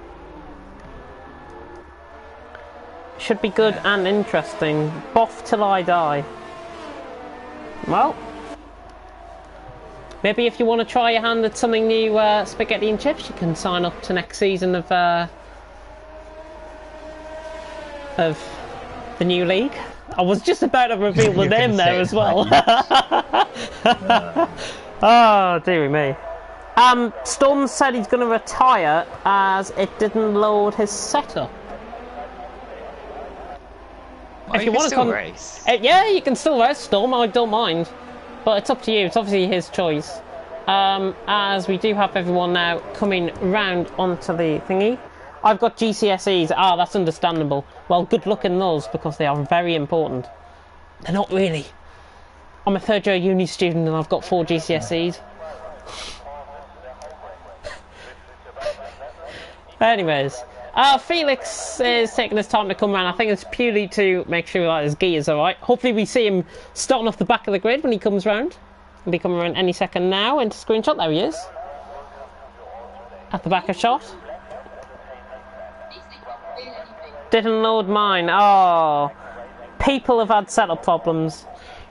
Should be good and interesting. Boff till I die. Well, maybe if you want to try your hand at something new, Spaghetti and Chips, you can sign up to next season of the new league. I was just about to reveal the name there as well. Oh, dearie me. Storm said he's going to retire as it didn't load his setup. If you want to race. Yeah, you can still race, Storm, I don't mind. But it's up to you, it's obviously his choice. As we do have everyone now coming round onto the thingy. I've got GCSEs, that's understandable. Well, good luck in those, because they are very important. They're not really. I'm a third year uni student and I've got 4 GCSEs. Anyways, Felix is taking his time to come around. I think it's purely to make sure that his gear's alright. Hopefully we see him starting off the back of the grid when he comes round. He'll be coming around any second now into screenshot. There he is. At the back of shot. Didn't load mine. Oh, people have had setup problems.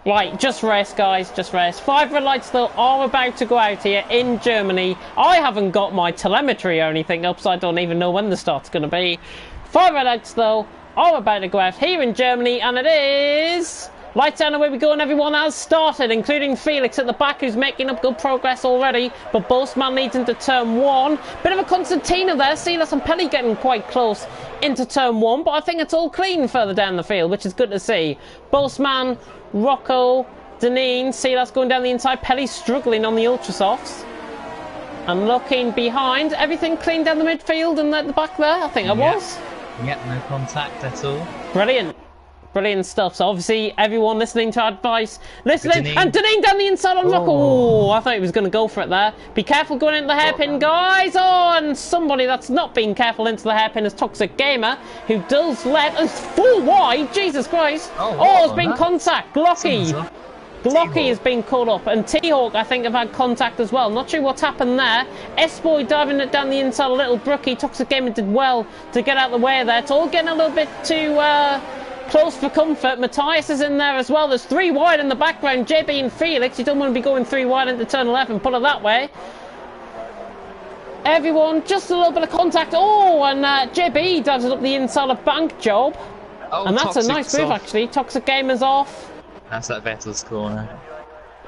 Right, just race, guys, just race. 5 red lights, though, are about to go out here in Germany. I haven't got my telemetry or anything up, so I don't even know when the start's going to be. 5 red lights, though, are about to go out here in Germany, and it is... Lights down, away we go, and everyone has started, including Felix at the back, who's making up good progress already. But Boastman leads into turn 1. Bit of a concertina there. Silas and Pelly getting quite close into turn 1, but I think it's all clean further down the field, which is good to see. Boastman, Rocco, Deneen, Silas going down the inside. Pelly struggling on the Ultrasofts. And looking behind, everything clean down the midfield and at the back there. I think it was. Yep, no contact at all. Brilliant. Brilliant stuff. So obviously everyone listening to our advice, listening, Deneen. and Deneen down the inside on Rocco. Oh, I thought he was going to go for it there. Be careful going into the hairpin, guys. Oh, and somebody that's not being careful into the hairpin is Toxic Gamer, who does let us full wide. Jesus Christ. Oh, it's been contact. Glocky. Glocky has been caught up, and T-Hawk, I think, have had contact as well. Not sure what's happened there. S-Boy diving it down the inside, a little brookie. Toxic Gamer did well to get out of the way there. It's all getting a little bit too close for comfort. Matthias is in there as well. There's 3 wide in the background. JB and Felix, you don't want to be going 3 wide into turn 11, put it that way. Everyone, just a little bit of contact. Oh, and JB dives it up the inside of Bank Job. Oh, and that's a nice move, off. actually. Toxic Gamer's off. That's that Vettel's corner.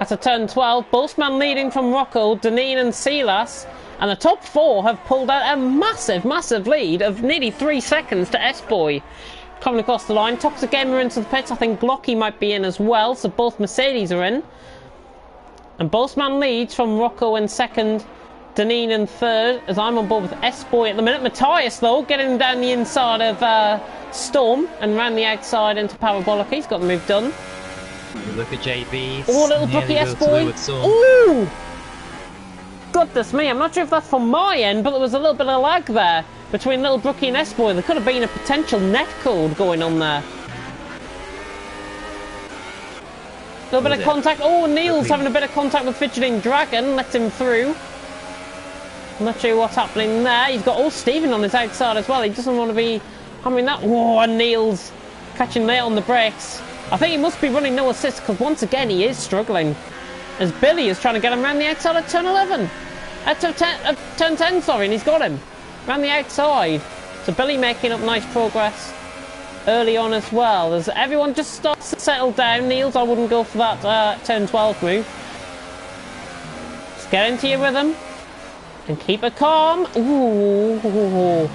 That's a turn 12. Bossman leading from Rocco, Deneen and Silas. And the top 4 have pulled out a massive, massive lead of nearly 3 seconds to S-Boy. Coming across the line. Toxic Gamer into the pits. I think Glocky might be in as well. So both Mercedes are in. And Bossman leads from Rocco in second. Deneen in third. As I'm on board with S-Boy at the minute. Matthias, though, getting down the inside of Storm. And ran the outside into Parabolic. He's got the move done. Look at JB. Oh, little brookie S-Boy. Ooh! Goodness me, I'm not sure if that's from my end, but there was a little bit of lag there between little brookie and S-Boy. There could have been a potential net code going on there. A little bit of contact. Oh, Neil's having a bit of contact with Fidgeting Dragon. Lets him through. I'm not sure what's happening there. He's got old Stephen on his outside as well. He doesn't want to be hammering that. Oh, and Neil's catching there on the brakes. I think he must be running no assist because once again he is struggling. As Billy is trying to get him around the outside of turn 11. Turn 10, sorry, and he's got him. Around the outside. So Billy making up nice progress early on as well. As everyone just starts to settle down. Niels, I wouldn't go for that turn 12 move. Just get into your rhythm. And keep it calm. Ooh.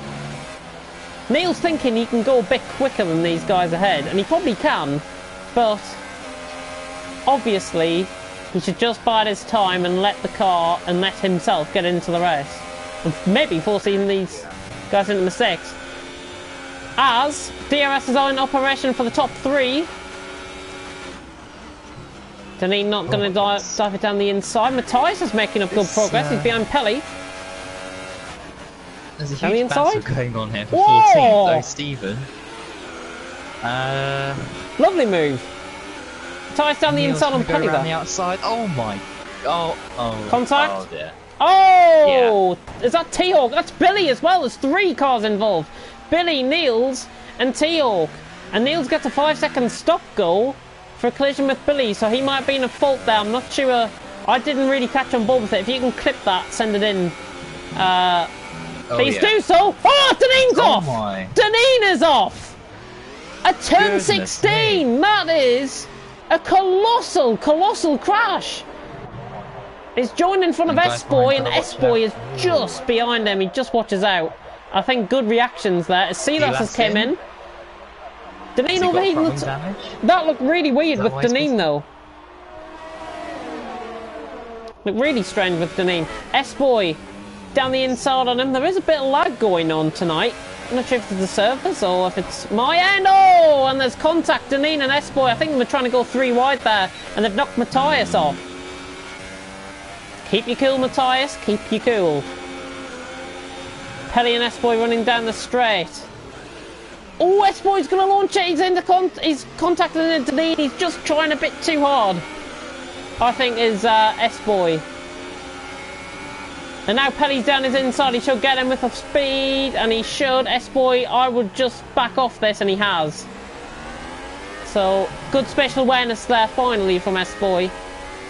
Neil's thinking he can go a bit quicker than these guys ahead. And he probably can. But obviously he should just bide his time and let the car and let himself get into the race. And maybe forcing these guys into mistakes. As DRS is in operation for the top 3. Deneen not going to dive it down the inside. Matthias is making up good progress. He's behind Pelly. There's a huge battle going on here for 14th, though, Stephen. Lovely move. Ties down the inside on Pelly there. The outside. Oh my. Oh. Contact. Oh dear. Oh! Yeah. Is that T-Hawk? That's Billy as well. There's 3 cars involved. Billy, Niels, and T-Hawk. And Niels gets a 5-second stop goal for a collision with Billy, so he might have been at fault there. I'm not sure. I didn't really catch on board with it. If you can clip that, send it in. Please do so. Oh, Deneen's off! My. Deneen is off! A turn 16! That is a colossal crash! He's joined in front of S-Boy, and S-Boy is just behind him. He just watches out. I think good reactions there. As Silas has came in. Deneen overheating. That looked really weird with Deneen, though. Looked really strange with Deneen. S-Boy down the inside on him. There is a bit of lag going on tonight. I'm not sure if it's the servers or if it's my end. Oh, and there's contact. Deneen and S-Boy. I think they're trying to go 3 wide there, and they've knocked Matthias off. Keep you cool, Matthias. Keep you cool. Pelly and S-Boy running down the straight. Oh, S-Boy's going to launch it. He's contacting Deneen. He's just trying a bit too hard. I think is S-Boy. And now Pelly's down his inside. He should get him with the speed, and he should. S-Boy, I would just back off this, and he has. So, good spatial awareness there, finally, from S-Boy.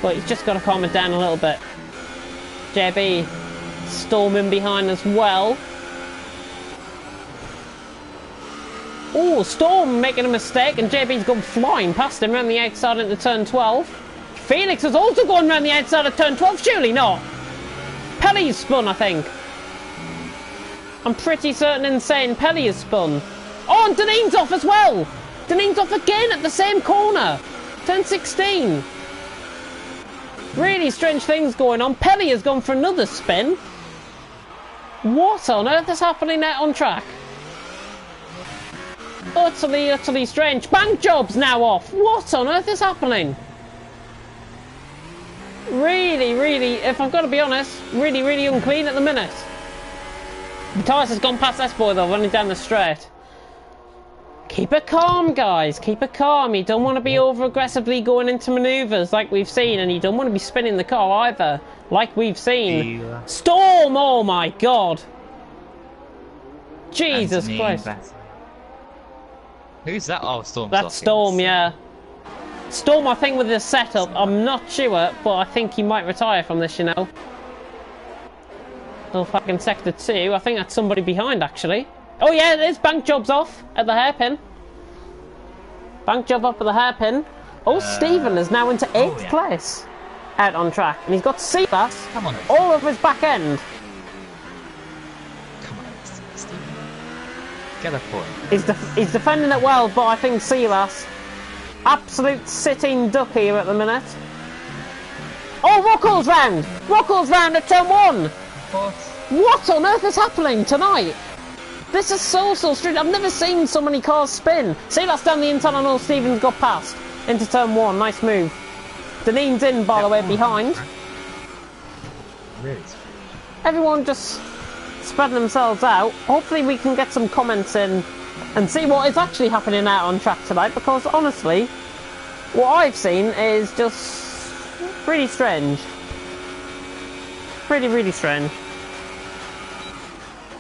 But he's just got to calm it down a little bit. JB storming behind as well. Oh, Storm making a mistake, and JB's gone flying past him around the outside into turn 12. Felix has also gone around the outside of turn 12. Surely not. Pelly's spun, I think. I'm pretty certain and saying Pelly is spun. Oh, and Deneen's off as well. Deneen's off again at the same corner. Turn 16. Really strange things going on. Pelly has gone for another spin. What on earth is happening out on track? Utterly, utterly strange. Bank job's now off. What on earth is happening? Really, really, if I've got to be honest, really, really unclean at the minute. Matthias has gone past S-Boy though, running down the straight. Keep it calm, guys. Keep it calm. You don't want to be over-aggressively going into manoeuvres like we've seen, and you don't want to be spinning the car either, like we've seen. Storm! Oh my god! Jesus Christ. Who's that? Oh, Storm. That's Storm, yeah. Storm, I think, with his setup, I'm not sure, but I think he might retire from this, you know. Little fucking sector 2. I think that's somebody behind, actually. Oh yeah, it is. Bank job's off at the hairpin. Bank job up at the hairpin. Oh, Stephen is now into 8th place out on track, and he's got Seabass all over his back end. Come on, Stephen. Get a point. He's defending it well, but I think Seabass, absolute sitting duck here at the minute. Oh, Rockall's round! Rockall's round at turn 1! What on earth is happening tonight? This is so strange. I've never seen so many cars spin. See, that's down the inside. I know Stevens got past into turn 1. Nice move. Danine's in, by the way, behind. Really? Everyone just spreading themselves out. Hopefully we can get some comments in and see what is actually happening out on track tonight, because honestly, what I've seen is just really strange. Really, really strange.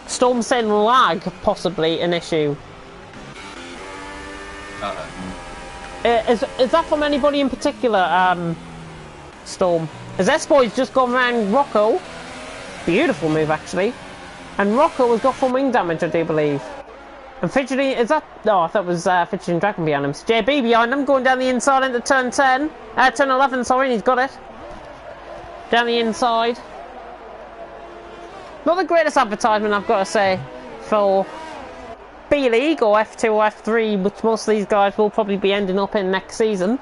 Storm saying lag, possibly an issue. Is that from anybody in particular, Storm? As S-Boy's just gone round Rocco. Beautiful move, actually. And Rocco has got full wing damage, I do believe. And Fidgety, is that... No, I thought it was Fidgety Dragon behind him. It's JB behind him, going down the inside into turn 10. Turn 11, sorry, and he's got it. Down the inside. Not the greatest advertisement, I've got to say, for B-League or F2 or F3, which most of these guys will probably be ending up in next season.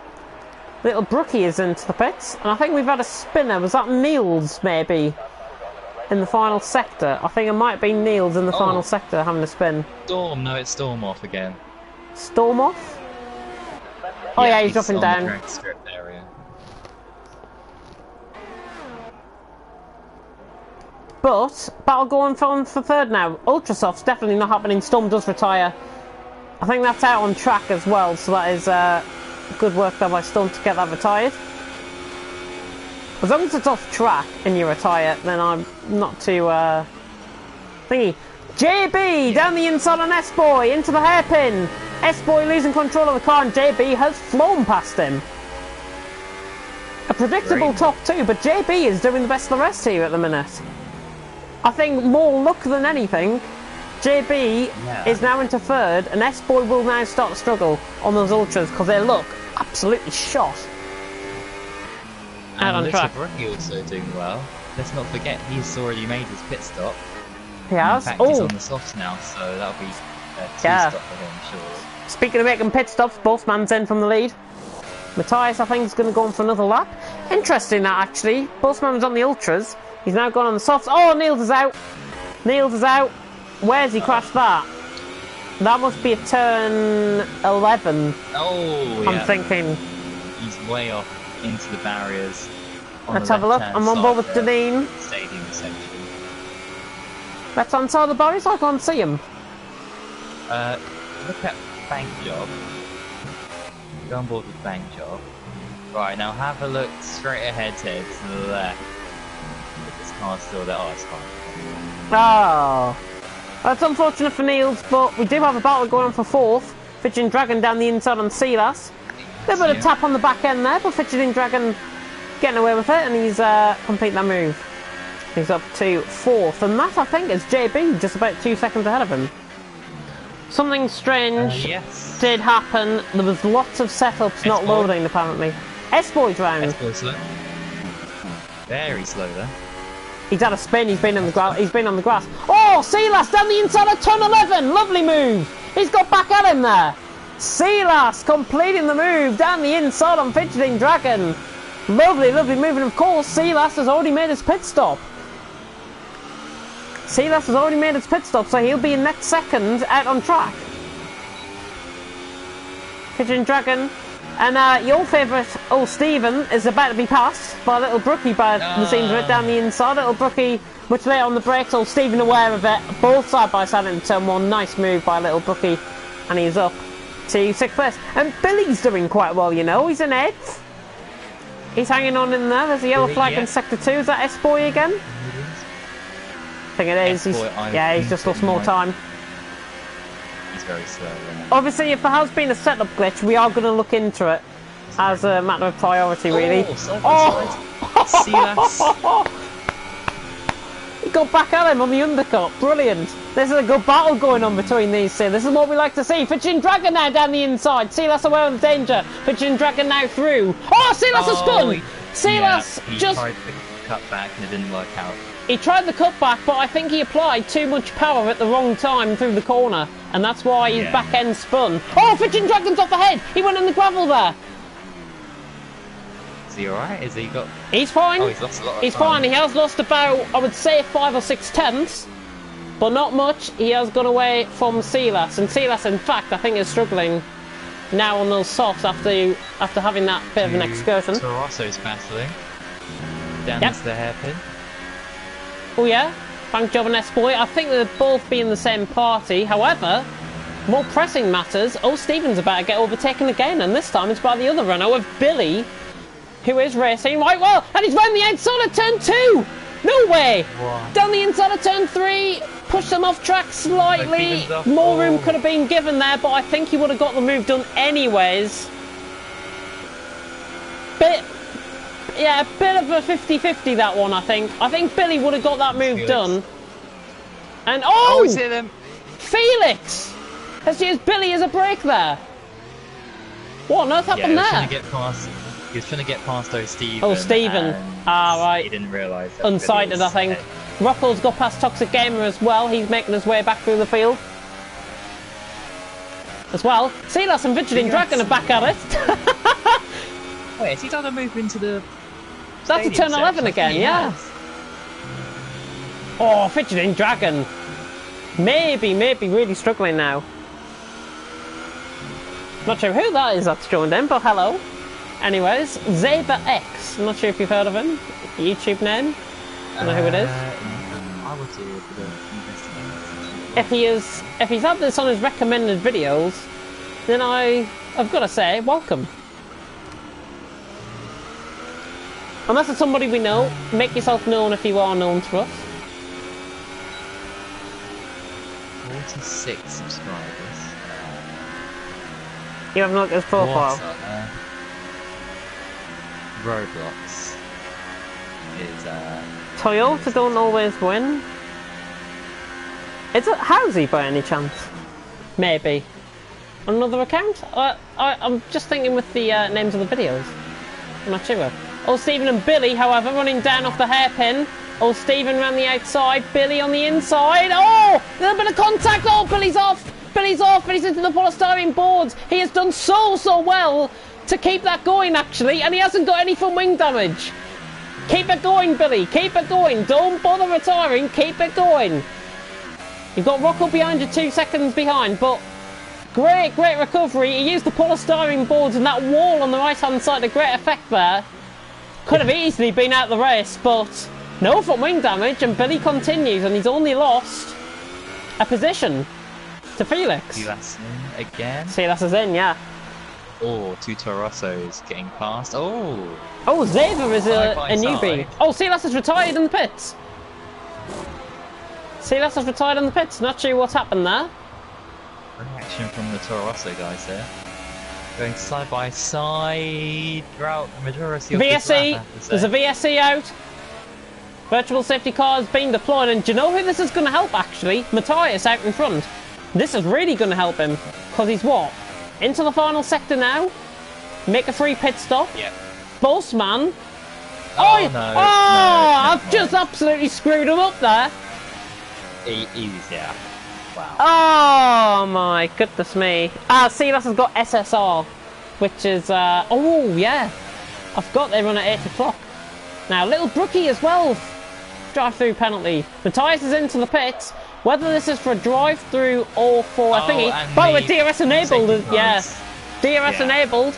Little Brookie is into the pits, and I think we've had a spinner. Was that Niels, maybe, in the final sector? I think it might be Niels in the final sector having a spin. Storm, no, it's Storm off again. Storm off? Oh yeah, he's dropping down. The strip area. But, battle going for third now. Ultrasoft's definitely not happening. Storm does retire. I think that's out on track as well, so that is good work there by Storm to get that retired. As long as it's off track and you retire, then I'm not too thingy. JB down the inside on S-Boy into the hairpin. S-Boy losing control of the car, and JB has flown past him. A predictable top 2, but JB is doing the best of the rest here at the minute. I think more luck than anything, JB is now into third, and S-Boy will now start to struggle on those ultras because they look absolutely shot. Out on track. Brookie also doing well. Let's not forget, he's already made his pit stop. He has? In fact, he's on the softs now, so that'll be a two-stop for him, sure. Speaking of making pit stops, Bossman's in from the lead. Matthias, I think, is going to go on for another lap. Interesting that, actually. Bossman was on the ultras. He's now gone on the softs. Oh, Niels is out. Niels is out. Where's he crashed that? That must be a turn 11. Oh, I'm thinking. He's way off into the barriers. Let's have a look. I'm on board with Deneen. Stadium section. Let's unside the barriers. I can't see him. Look at Bank Job. Go on board with Bank Job. Right, now have a look straight ahead here to the left. This car's still there. Oh, it's fine. Oh. That's unfortunate for Niels, but we do have a battle going on for fourth. Fidgeting Dragon down the inside on Silas. A little bit of tap on the back end there, but Fidgeting Dragon getting away with it, and he's completing that move. He's up to fourth, and that, I think, is JB, just about 2 seconds ahead of him. Something strange did happen. There was lots of setups not loading, apparently. S-Boy's round. S-Boy's slow. Very slow there. He's had a spin. He's been on the grass. He's been on the grass. Oh, Silas down the inside of turn 11. Lovely move. He's got back at him there. Silas completing the move down the inside on Fidgeting Dragon. Lovely, lovely move. And of course, Silas has already made his pit stop. Silas has already made his pit stop, so he'll be in next second out on track. Pigeon Dragon. And your favourite, old Stephen, is about to be passed by little Brookie by the seams of it down the inside. Little Brookie much later on the brakes, old Stephen aware of it. Both side by side in turn one. Nice move by little Brookie. And he's up to 6th place. And Billy's doing quite well, you know. He's in 8th. He's hanging on in there. There's a yellow flag in Sector 2. Is that S-Boy again? I think it is. He's just lost more time. He's very slow. Obviously, if there has been a setup glitch, we are going to look into it as a matter of priority, really. He got back at him on the undercut. Brilliant. This is a good battle going on between these two. This is what we like to see. Pigeon Dragon now down the inside. Silas aware of the danger. Pigeon Dragon now through. Oh, Silas has spun! Silas just... He tried the cut back and it didn't work out. He tried the cutback, but I think he applied too much power at the wrong time through the corner, and that's why his back end spun. Oh, Pigeon Dragon's off the head! He went in the gravel there! Is he alright? Is he got... He's fine. Oh, he's lost a lot of He's time. fine. He has lost about, I would say, 5 or 6 tenths, but not much. He has gone away from Silas, and Silas, in fact, I think is struggling now on those softs after having that bit of an excursion. Torosso's battling. Down into the hairpin. Oh yeah, thank job and S-Boy. I think they'll both be in the same party. However, more pressing matters. Oh, Stephen's about to get overtaken again, and this time it's by the other runner with Billy, who is racing right well, and he's round the outside of turn 2! No way! What? Down the inside of turn 3, pushed them off track slightly. More room could have been given there, but I think he would have got the move done anyways. Yeah, a bit of a 50-50 that one, I think. I think Billy would have got that move done. And oh! He's hit him! Felix! Has used Billy as a break there. What on earth happened there? He was trying to get past Stephen. Oh, Stephen. Right. He didn't realise that. Unsighted, I think. Rocco's got past Toxic Gamer as well. He's making his way back through the field. As well. Silas and Fidgeting Dragon are back at it. Wait, has he done a move into the... That's a turn 11 again, yeah. Oh, Fidgeting Dragon. Maybe really struggling now. Not sure who that is that's joined in, but hello. Anyways, Zaber X. I'm not sure if you've heard of him. YouTube name. I don't know who it is. I would do a bit of investigation. If he's had this on his recommended videos, then I've got to say, welcome. Unless it's somebody we know, make yourself known if you are known to us. 46 subscribers. You haven't looked at his profile. Roblox is Toyota don't always win. Is it Housie by any chance? Maybe. On another account? I'm just thinking with the names of the videos. I'm not sure. Old Stephen and Billy, however, running down off the hairpin. Old Stephen around the outside, Billy on the inside. Oh! A little bit of contact. Oh, Billy's off. Billy's off, and he's into the polystyrene boards. He has done so well to keep that going, actually, and he hasn't got any from wing damage. Keep it going, Billy. Keep it going. Don't bother retiring. Keep it going. You've got Rocco behind you, 2 seconds behind, but great recovery. He used the polystyrene boards and that wall on the right-hand side to great effect there. Could have easily been out the race, but no front wing damage, and Billy continues, and he's only lost a position to Felix. Silas in again. Silas is in, yeah. Oh, 2 Torossos getting past. Oh, Xavier is a newbie. side. Oh, Silas has retired in the pits. Silas has retired in the pits. Not sure what's happened there. Reaction from the Torosso guys there. Going side by side throughout the majority of this lap, I have to say. There's a VSC out. Virtual safety car has been deployed, and do you know who this is going to help, actually? Matthias out in front. This is really going to help him, because he's what? Into the final sector now. Make a free pit stop. Yep. Bossman. Oh, no. I've just absolutely screwed him up there. Yeah. Wow. Oh my goodness me. Silas has got SSR, which is, oh yeah. I forgot they run at 8 o'clock. Now, little Brookie as well. Drive-through penalty. Matthias is into the pits. Whether this is for a drive-through or for a thingy. By the way, DRS enabled, yeah. DRS enabled.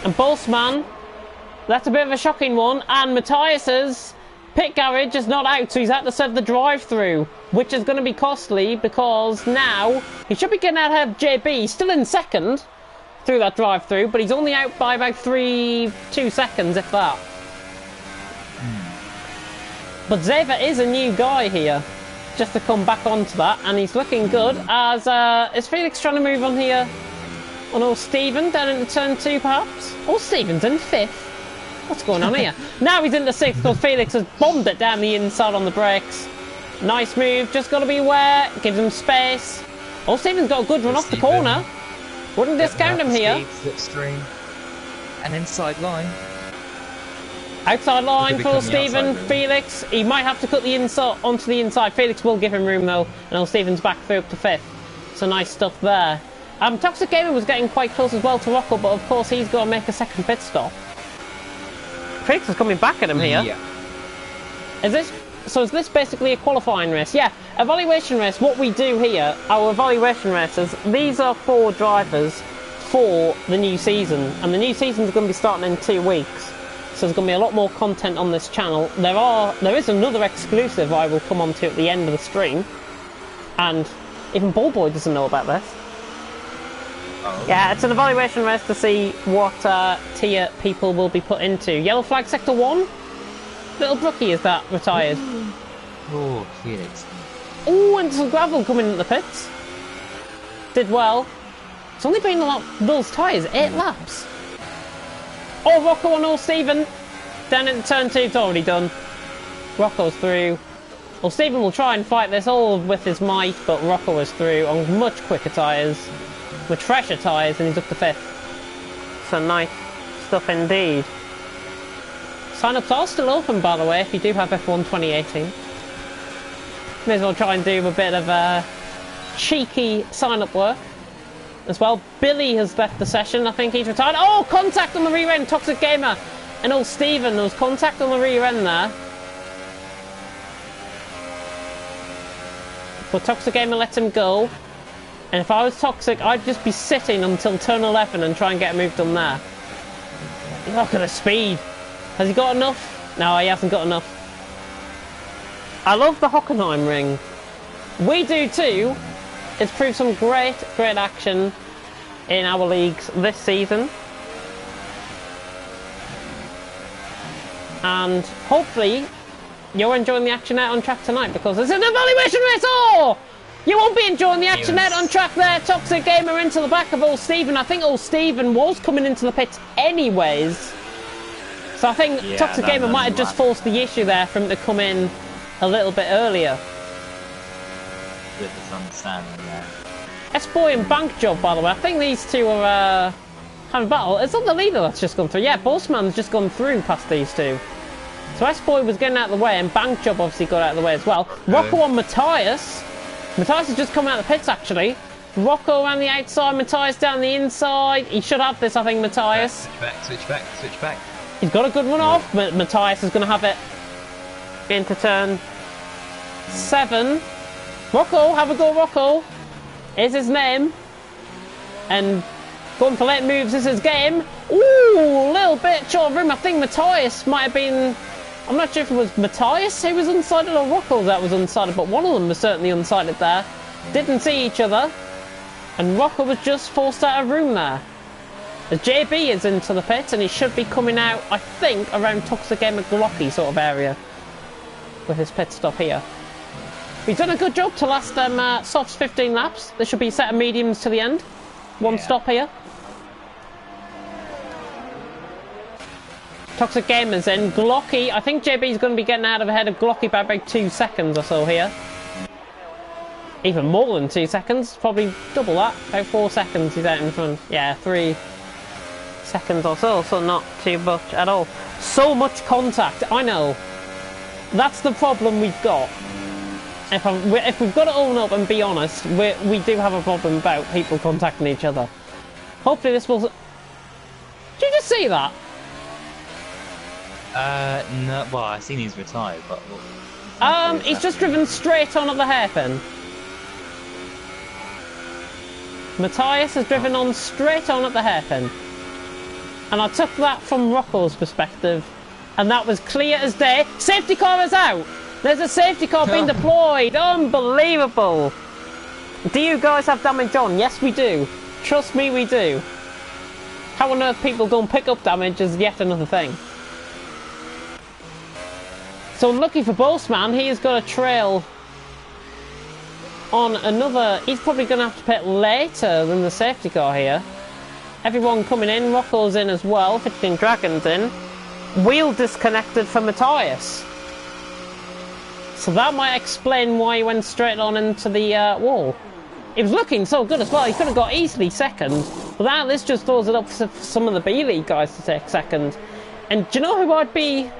And Boltzmann, that's a bit of a shocking one. And Matthias's pit garage is not out, so he's had to serve the drive-through, which is going to be costly because now he should be getting out of JB. He's still in second through that drive-through, but he's only out by about 2 seconds, if that. But Zeva is a new guy here, just to come back onto that, and he's looking good. As is Felix trying to move on here on old Stephen down into turn 2, perhaps? Old Stephen's in 5th. What's going on here? Now he's into 6th because Felix has bombed it down the inside on the brakes. Nice move, just got to be aware, gives him space. Oh, Stephen's got a good run off the corner. Wouldn't discount him here. Slipstream. An inside line. Outside line for Stephen. Felix, he might have to cut the inside onto the inside. Felix will give him room though, and old Stephen's back through up to 5th. So nice stuff there. Toxic Gamer was getting quite close as well to Rocco, but of course he's got to make a second pit stop. Felix is coming back at him here. Yeah. Is this basically a qualifying race? Yeah, evaluation race. What we do here, our evaluation races, these are for drivers for the new season, and the new season is going to be starting in 2 weeks. So there's going to be a lot more content on this channel. There is another exclusive I will come on to at the end of the stream, and even Ballboy doesn't know about this. Oh. Yeah, it's an evaluation race to see what tier people will be put into. Yellow flag sector 1. Little Brookie is that retired. Oh, Felix. Oh, and some gravel coming in the pits. Did well. It's only been a lot. Those tyres, 8 laps. Oh, Rocco and old Stephen. Down into turn 2, it's already done. Rocco's through. Well, Stephen will try and fight this all with his might, but Rocco is through on much quicker tyres. With fresher tyres, and he's up to 5th. So nice stuff indeed. Sign-ups are still open, by the way, if you do have F1 2018. May as well try and do a bit of cheeky sign-up work as well. Billy has left the session. I think he's retired. Oh, contact on the rear end. Toxic Gamer and old Stephen. There was contact on the rear end there. But Toxic Gamer lets him go. And if I was Toxic, I'd just be sitting until turn 11 and try and get a move done there. Look at the speed. Has he got enough? No, he hasn't got enough. I love the Hockenheim ring. We do too. It's proved some great action in our leagues this season. And hopefully you're enjoying the action out on track tonight, because it's an evaluation race. Oh! You won't be enjoying the action out on track there. Toxic Gamer into the back of old Stephen. I think old Stephen was coming into the pits anyways. So I think Toxic Gamer might have just forced the issue there for him to come in a little bit earlier. With misunderstanding there. S-Boy and Bank Job, by the way. I think these two are having a battle. It's not the leader that's just gone through. Yeah, Bossman's just gone through past these two. So S-Boy was getting out of the way, and Bank Job obviously got out of the way as well. Rocco on Matthias. Matthias has just come out of the pits, actually. Rocco around the outside, Matthias down the inside. He should have this, I think, Matthias. Switch back. He's got a good one off, but Matthias is going to have it into turn 7. Rocco, have a go, Rocco. Is his name. And going for late moves is his game. Ooh, a little bit short of room. I think Matthias might have been... I'm not sure if it was Matthias who was unsighted or Rocco that was unsighted, but one of them was certainly unsighted there. Didn't see each other. And Rocco was just forced out of room there. As JB is into the pit, and he should be coming out, I think, around Toxic Gamer Glocky sort of area with his pit stop here. He's done a good job to last softs 15 laps. There should be a set of mediums to the end. One stop here. Toxic Gamer's in. Glocky, I think JB's going to be getting out of ahead of Glocky by about 2 seconds or so here. Even more than 2 seconds, probably double that. About 4 seconds he's out in front. Yeah, 3 seconds or so, so not too much at all. So much contact, I know. That's the problem we've got. If we've got to own up and be honest, we do have a problem about people contacting each other. Hopefully this will... Did you just see that? No, well, I seen he's retired, but... He's just driven straight on at the hairpin. Matthias has driven on straight on at the hairpin. And I took that from Rocco's perspective, and that was clear as day. Safety car is out! There's a safety car being deployed! Unbelievable! Do you guys have damage on? Yes, we do. Trust me, we do. How on earth people don't pick up damage is yet another thing. So unlucky for Bossman, he has got a trail on another... He's probably going to have to pit later than the safety car here. Everyone coming in, Rocco's in as well, 15 Dragons in. Wheel disconnected for Matthias. So that might explain why he went straight on into the wall. He was looking so good as well, he could have got easily second. But now this just throws it up for some of the B-League guys to take second. And do you know who I'd be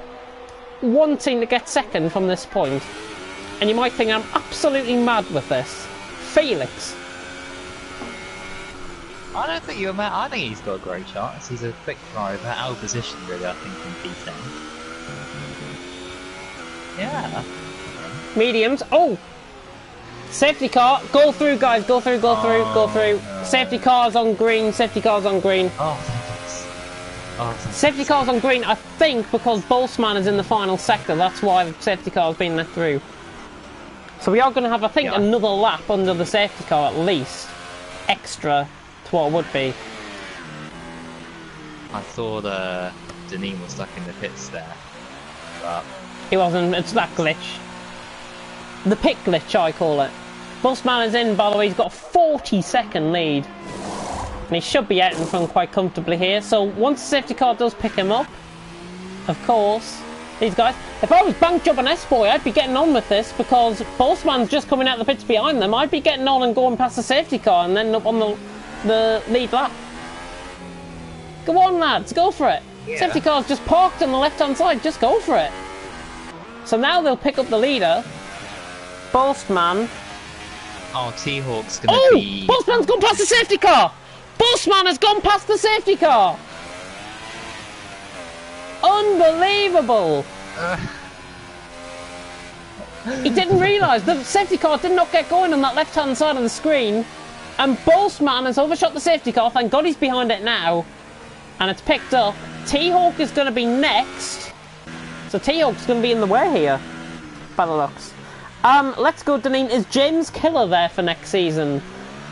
wanting to get second from this point? And you might think I'm absolutely mad with this. Felix. I don't think you're mad. I think he's got a great chance. He's a quick driver, out of position really, I think, in P10. Yeah. Mediums. Oh! Safety car. Go through, guys. Go through, go through, go through. No. Safety car's on green. Safety car's on green. Oh, thank goodness. Oh, thank Safety car's on green, I think, because Boltzmann is in the final sector. That's why the safety car's been let through. So we are going to have, I think, another lap under the safety car at least. Extra to what it would be. I thought Deneen was stuck in the pits there. But He wasn't. It's that glitch. The pit glitch, I call it. Boltzmann is in, by the way. He's got a 40-second lead. And he should be out in front quite comfortably here. So once the safety car does pick him up, of course, these guys... If I was bank jobbing S-Boy, I'd be getting on with this because Boltzmann's just coming out the pits behind them. I'd be getting on and going past the safety car and then up on the lead lap. Go on, lads, go for it. Yeah. Safety car's just parked on the left-hand side. Just go for it. So now they'll pick up the leader. Boltzmann. oh, T-Hawk's gonna be... Boltzmann's gone past the safety car! Boltzmann has gone past the safety car! Unbelievable! He didn't realise the safety car did not get going on that left-hand side of the screen, and Boltzmann has overshot the safety car. Thank God he's behind it now, and it's picked up. T-Hawk is going to be next, so T-Hawk's going to be in the way here, by the looks. Let's go, Deneen. Is James Killer there for next season?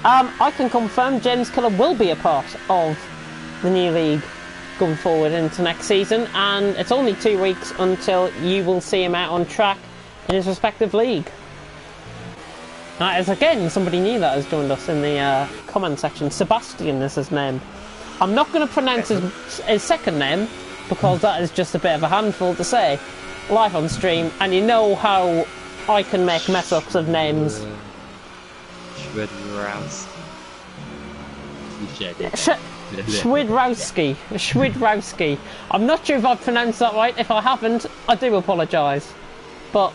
I can confirm James Killer will be a part of the new league going forward into next season, and it's only 2 weeks until you will see him out on track in his respective league. That is again somebody new that has joined us in the comment section. Sebastian is his name. I'm not going to pronounce his second name because that is just a bit of a handful to say live on stream, and you know how I can make mess ups of names. Schwidrowski. I'm not sure if I've pronounced that right. If I haven't, I do apologise. But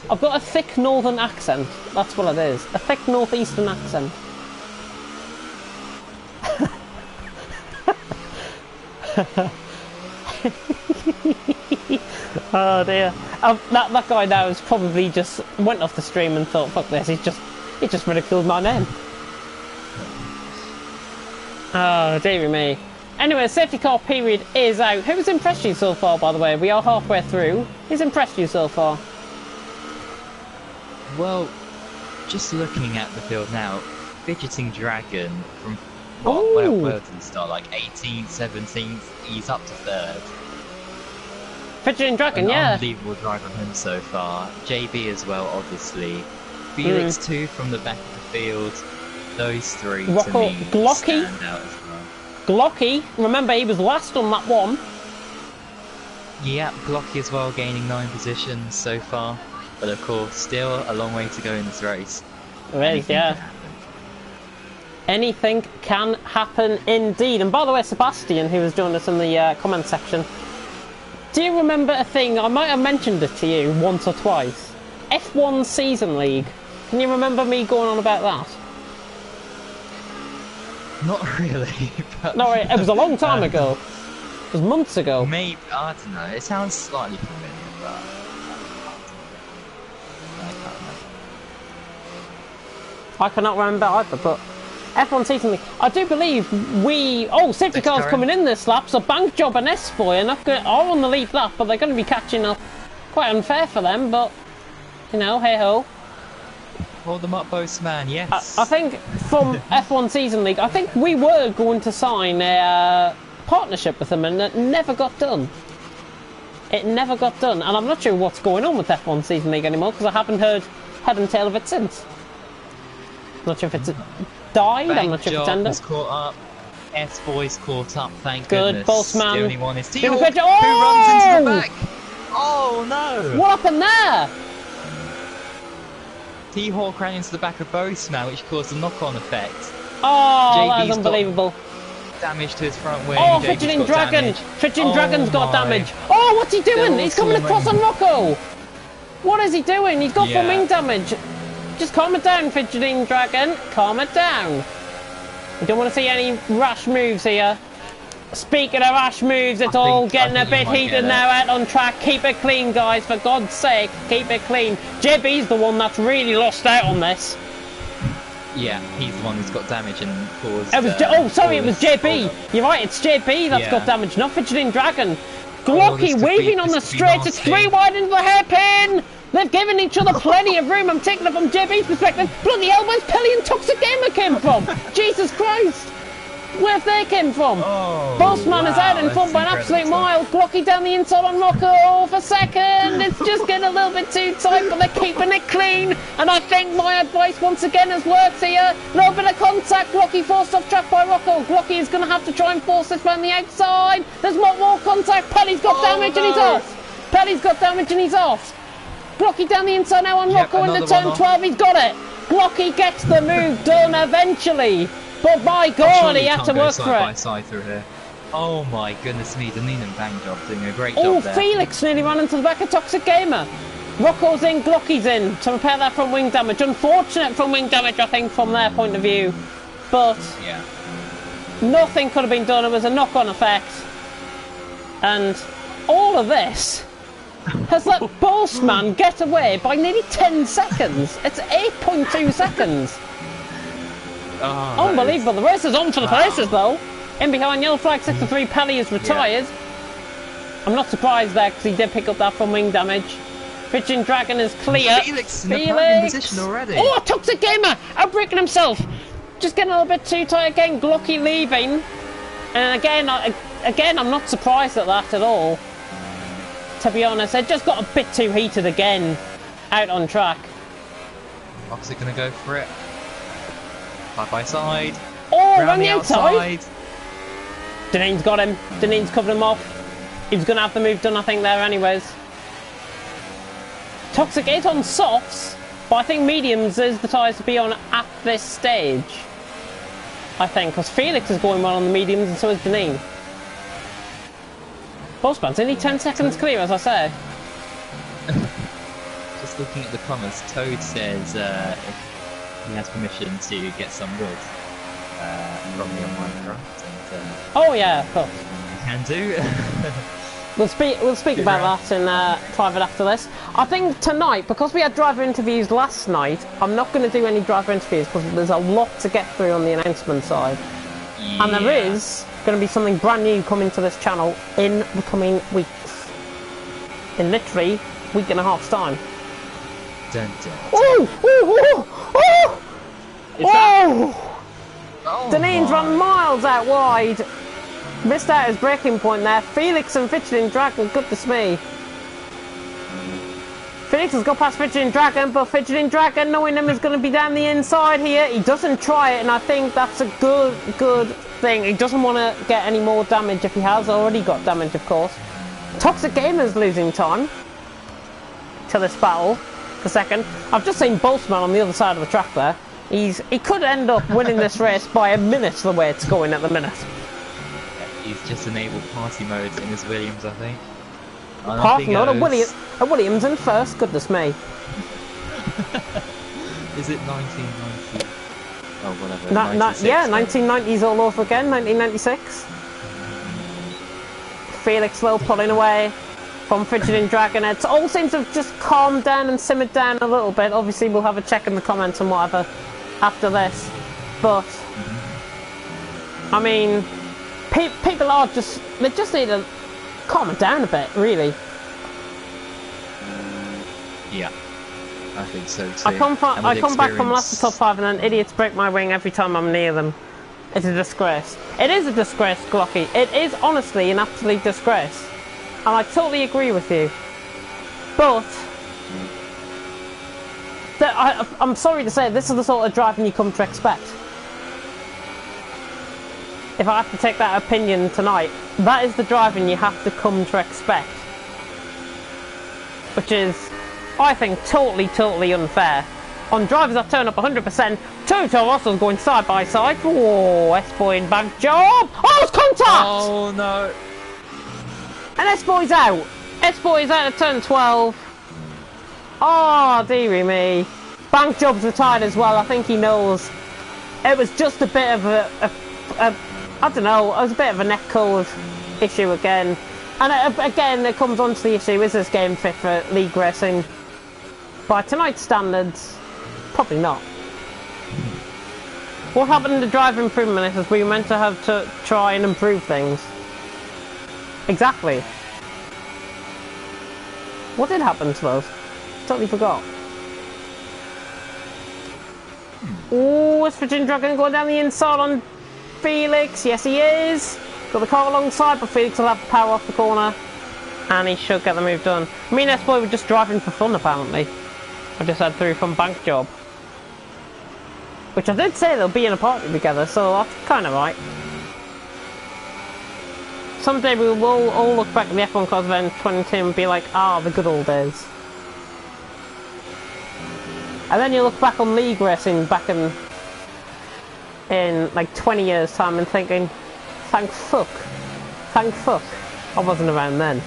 I've got a thick northern accent. That's what it is. A thick northeastern accent. Oh dear. That guy now has probably just went off the stream and thought, fuck this, he just ridiculed my name. Oh, dearie me. Anyway, safety car period is out. Who's impressed you so far, by the way? We are halfway through. Who's impressed you so far? Well, just looking at the field now, Fidgeting Dragon from where did he start? Like 18th, 17th. He's up to 3rd. Fidgeting Dragon, yeah. Unbelievable drive from him so far. JB as well, obviously. Felix too from the back of the field. Those three to me Glocky. stand out as well. Glocky, remember he was last on that one. Yeah, Glocky as well, gaining 9 positions so far. But of course, still a long way to go in this race. There is, yeah. Anything can happen indeed. And by the way, Sebastian, who has joined us in the comment section, do you remember a thing? I might have mentioned it to you once or twice. F1 Season League. Can you remember me going on about that? Not really. But No, it was a long time ago. It was months ago. Maybe, I don't know. It sounds slightly familiar, but I can't remember. I cannot remember either, but F1 Season League. I do believe we... Oh, safety car's coming in this lap, so Bank Job and S-Boy are on the lead lap, but they're going to be catching up. Quite unfair for them, but, you know, hey-ho. Hold them up, Postman, yes. I think from F1 Season League, I think we were going to sign a partnership with them, and it never got done. It never got done, and I'm not sure what's going on with F1 Season League anymore, because I haven't heard head and tail of it since. Not sure if it's died, I'm not sure if it's ended. Caught up. S-Boy's caught up, thank Good, goodness. Bossman. The only one is Who who runs into the back. Oh no! What happened there? T-Hawk ran into the back of Bossman, which caused a knock-on effect. Oh, that was unbelievable. Damage to his front wing. Oh, Fidgeting Dragon! Fidgeting Dragon's got damage. Oh, what's he doing? He's coming across on Rocco! What is he doing? He's got full wing damage. Just calm it down, Fidgeting Dragon. Calm it down. We don't want to see any rash moves here. Speaking of rash moves, it's all getting a bit heated now out on track. Keep it clean, guys, for God's sake. Keep it clean. JB's the one that's really lost out on this. Yeah, he's the one who's got damage and caused... It was it was JB. You're right, it's JB that's got damage, not Fidgeting Dragon. Glocky weaving on the straight. It's 3 wide into the hairpin. They've given each other plenty of room. I'm taking it from JB's perspective. Bloody hell, where's Pelly and Toxic Gamer came from? Jesus Christ. Where have they came from? Bossman is out in front by an absolute mile. Glocky down the inside on Rocco for second. It's just getting a little bit too tight, but they're keeping it clean. And I think my advice once again has worked here. No bit of contact. Glocky forced off track by Rocco. Glocky is going to have to try and force this round the outside. There's not more contact. Pelly's got damage and he's off. Pelly's got damage and he's off. Glocky down the inside now on Rocco into turn 12. He's got it. Glocky gets the move done eventually. But by God, he had to work for it. By side through here. Oh my goodness me, Deneen and Bang Job doing a great job there. Oh, Felix nearly ran into the back of Toxic Gamer. Rocco's in, Glocky's in to repair that front wing damage. Unfortunate front wing damage, I think, from their point of view. But nothing could have been done. It was a knock-on effect. And all of this has let Bossman get away by nearly 10 seconds. It's 8.2 seconds. Oh, unbelievable. The race is on for the places, though. In behind, yellow flag 63, Pelly is retired. I'm not surprised there because he did pick up that from wing damage. Fidgeting Dragon is clear. Felix in the podium position already. Oh, Toxic Gamer outbreaking himself. Just getting a little bit too tight again. Glocky leaving. And again, I'm not surprised at that at all. To be honest, it just got a bit too heated again out on track. Toxic gonna go for it. Side by side. Oh, around the outside. Deneen's got him. Deneen's covered him off. He was going to have the move done, I think, there anyways. Toxic 8 on softs, but I think mediums is the tyres to be on at this stage. I think, because Felix is going well on the mediums and so is Deneen. Bossman's only 10 seconds clear, as I say. Just looking at the comments, Toad says he has permission to get some wood from me on Minecraft. And, oh yeah, of course. Can do. We'll speak about that in private after this. I think tonight, because we had driver interviews last night, I'm not going to do any driver interviews because there's a lot to get through on the announcement side. Yeah. And there is going to be something brand new coming to this channel in the coming weeks. In literally a week and a half's time. Dun, dun, dun. Oh! Oh! Oh! Oh! Oh! Deneen's run miles out wide. Missed out his braking point there. Felix and Fidgeting Dragon, goodness me. Felix has got past Fidgeting Dragon, but Fidgeting Dragon, knowing him, is going to be down the inside here. He doesn't try it, and I think that's a good thing. He doesn't want to get any more damage if he has already got damage, of course. Toxic Gamer's losing time to this battle. For a second. I've just seen Bossman on the other side of the track there. He could end up winning this race by a minute the way it's going at the minute. He's just enabled party mode in his Williams, I think. Not a Williams in first, goodness me. Is it 1990? Oh, whatever. Yeah, 1990s all over again, 1996. Felix Lowe pulling away from Fidgeting Dragon. It all seems to have just calmed down and simmered down a little bit. Obviously, we'll have a check in the comments and whatever after this. But I mean, people are they just need to calm it down a bit, really. Yeah, I think so too. I come back from last to top 5 and then idiots break my wing every time I'm near them. It's a disgrace. It is a disgrace, Glocky. It is honestly an absolute disgrace. And I totally agree with you. But I'm sorry to say, this is the sort of driving you come to expect. If I have to take that opinion tonight, that is the driving you have to come to expect. Which is, I think, totally unfair. On drivers that turn up 100%, two Toro Rossos going side by side. Oh, S-Boy in bank job! Oh, it's contact! Oh no! And S-Boy's out. S-Boy's out of turn 12. Oh, dearie me. Bank job's retired as well. I think he knows. It was just a bit of a I don't know, it was a bit of a neck code issue again. And again, it comes on to the issue, is this game fit for league racing? By tonight's standards, probably not. What happened in the driver improvement is we were meant to have to try and improve things. Exactly. What did happen to those? Totally forgot. Oh, is Virgin Dragon going down the inside on Felix? Yes, he is. Got the car alongside, but Felix will have the power off the corner. And he should get the move done. Me and S-Boy were just driving for fun, apparently. I just had through from bank job. Which I did say they'll be in a party together, so that's kind of right. Someday we will all look back at the F1 cars event 22 and be like, ah, the good old days. And then you look back on league racing back in like 20 years time and thinking, thank fuck I wasn't around then.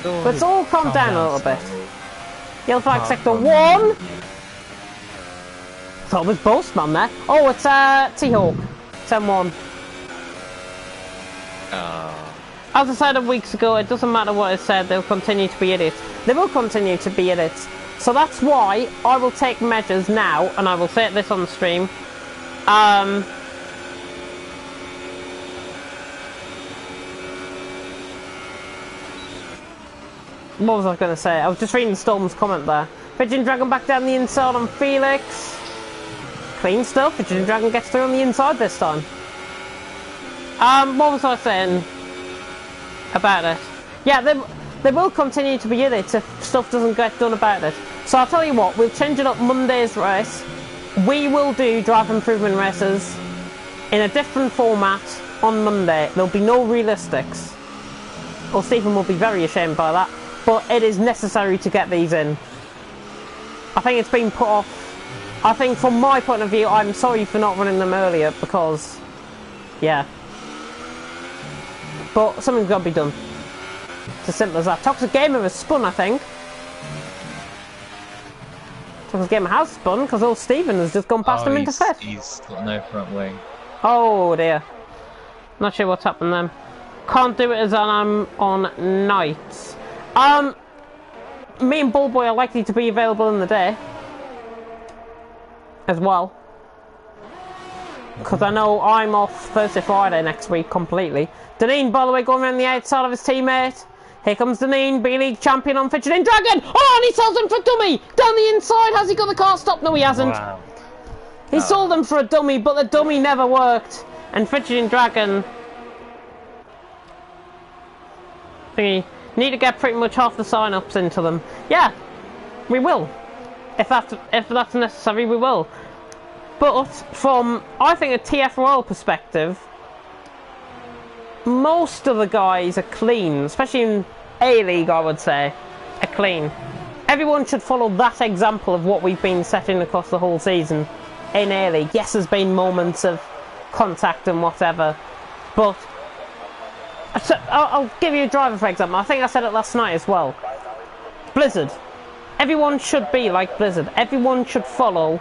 Let's all calm down a little bit. Yellow flag sector 1. Thought it was Boastman there. Oh, it's T-Hawk. 10-1. As I said weeks ago, it doesn't matter what I said, they'll continue to be idiots. They will continue to be idiots. So that's why I will take measures now, and I will say this on the stream. What was I going to say? I was just reading Storm's comment there. Pigeon Dragon back down the inside on Felix. Clean stuff. Pigeon Dragon gets through on the inside this time. What was I saying about it? Yeah, they will continue to be idiots if stuff doesn't get done about it. So I'll tell you what, we'll change it up Monday's race. We will do drive improvement races in a different format on Monday. There'll be no realistics. Well, Stephen will be very ashamed by that. But it is necessary to get these in. I think it's been put off. I think from my point of view, I'm sorry for not running them earlier because, yeah. But something's got to be done. It's as simple as that. Toxic Gamer has spun, I think. Toxic Gamer has spun because old Stephen has just gone past him into fifth. He's got no front wing. Oh dear. Not sure what's happened then. Can't do it as I'm on nights. Me and Bullboy are likely to be available in the day as well, because I know I'm off Thursday, Friday next week completely. Deneen, by the way, going around the outside of his teammate. Here comes Deneen, B-League champion on Fidgeting Dragon. Oh, and he sells him for a dummy down the inside. Has he got the car stopped? No, he hasn't. Wow. He sold them for a dummy, but the dummy never worked. And Fidgeting Dragon, thingy. Need to get pretty much half the sign-ups into them. Yeah, we will. If that's necessary, we will. But from, I think, a TFRL perspective, most of the guys are clean, especially in A-League, I would say, are clean. Everyone should follow that example of what we've been setting across the whole season in A-League. Yes, there's been moments of contact and whatever, but so, I'll give you a driver for example. I think I said it last night as well. Blizzard. Everyone should be like Blizzard. Everyone should follow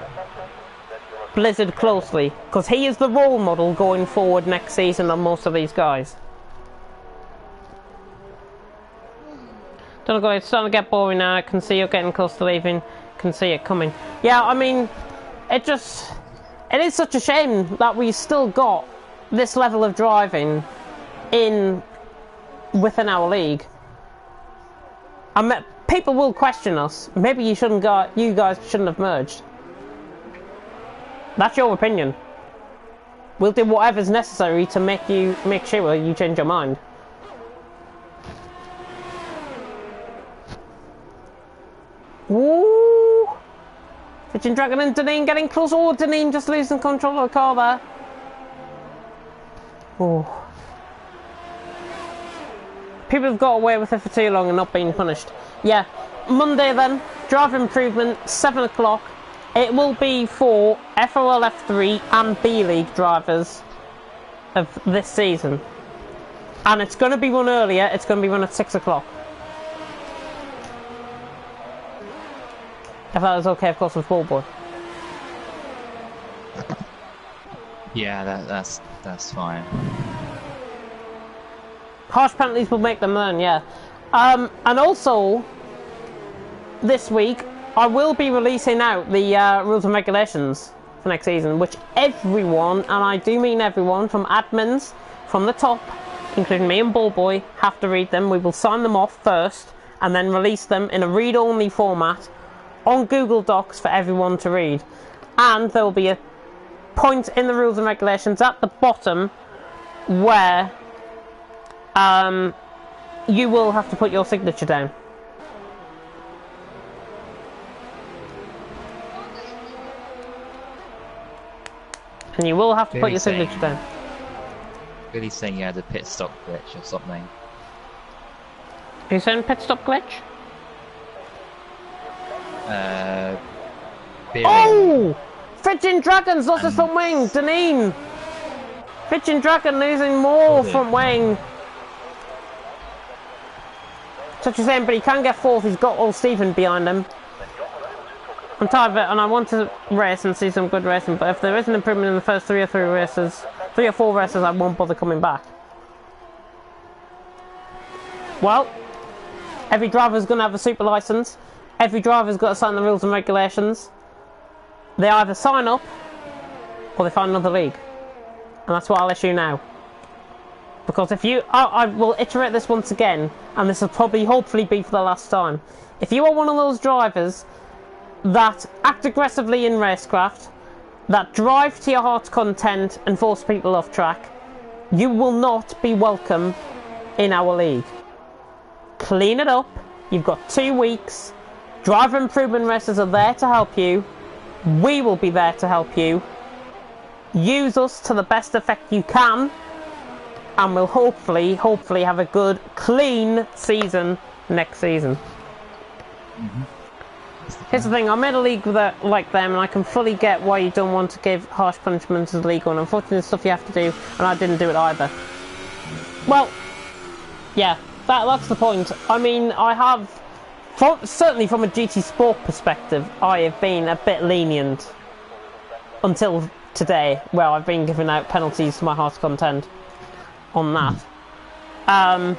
Blizzard closely, because he is the role model going forward next season on most of these guys. gonna go. It's starting to get boring now. I can see you're getting close to leaving. Can see it coming. Yeah, I mean, it is such a shame that we still got this level of driving within our league. People will question us. Maybe you guys shouldn't have merged. That's your opinion. We'll do whatever's necessary to make sure you change your mind. Woo! Fitchin' Dragon and Deneen getting close. Oh, Deneen just losing control of the car there. Oh. People have got away with it for too long and not being punished. Yeah. Monday then, driver improvement, 7 o'clock. It will be for FRL F3 and B League drivers of this season. And it's going to be run earlier, it's going to be run at 6 o'clock. If that was okay, of course, with Ballboy. Yeah, that's fine. Harsh penalties will make them learn, yeah. And also, this week, I will be releasing out the rules and regulations for next season, which everyone, and I do mean everyone, from admins, from the top, including me and Ballboy, have to read them. We will sign them off first, and then release them in a read-only format on Google Docs for everyone to read. And there will be a point in the rules and regulations at the bottom where you will have to put your signature down. And you will have to put your signature down. Really saying you had a pit stop glitch or something. Are you saying pit stop glitch? Oh! Fitchin' Dragon's lost his front wing! Deneen! Fitchin' Dragon losing more front wing. Such a shame, but he can get fourth. He's got old Stephen behind him. I'm tired of it, and I want to race and see some good racing, but if there is an improvement in the first 3 or 4 races, I won't bother coming back. Well, every driver's going to have a super license. Every driver's got to sign the rules and regulations. They either sign up, or they find another league. And that's what I'll issue now. Because if you... I will iterate this once again, and this will probably, hopefully, be for the last time. If you are one of those drivers that act aggressively in racecraft, that drive to your heart's content and force people off track, you will not be welcome in our league. Clean it up. You've got 2 weeks. Driver improvement races are there to help you. We will be there to help you. Use us to the best effect you can, and we'll hopefully have a good, clean season next season. Here's the thing, I made a league like them, and I can fully get why you don't want to give harsh punishments as legal, and unfortunately it's stuff you have to do, and I didn't do it either. Well, yeah, that's the point. I mean, I have, certainly from a GT Sport perspective, I have been a bit lenient until today, where I've been giving out penalties to my heart's content on that.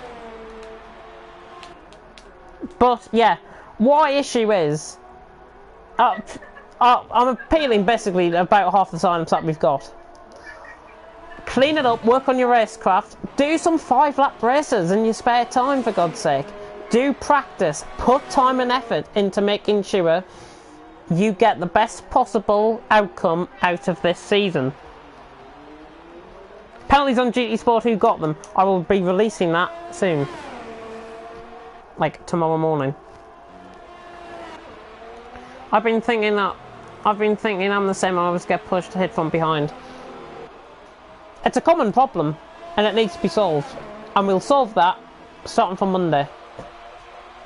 But yeah, what I issue is, I'm appealing basically about half the sign-ups that we've got. Clean it up, work on your racecraft, do some 5-lap races in your spare time, for God's sake. Do practice, put time and effort into making sure you get the best possible outcome out of this season. Penalties on GT Sport, who got them? I will be releasing that soon. Like tomorrow morning. I've been thinking I'm the same. I always get pushed, hit from behind. It's a common problem, and it needs to be solved. And we'll solve that starting from Monday.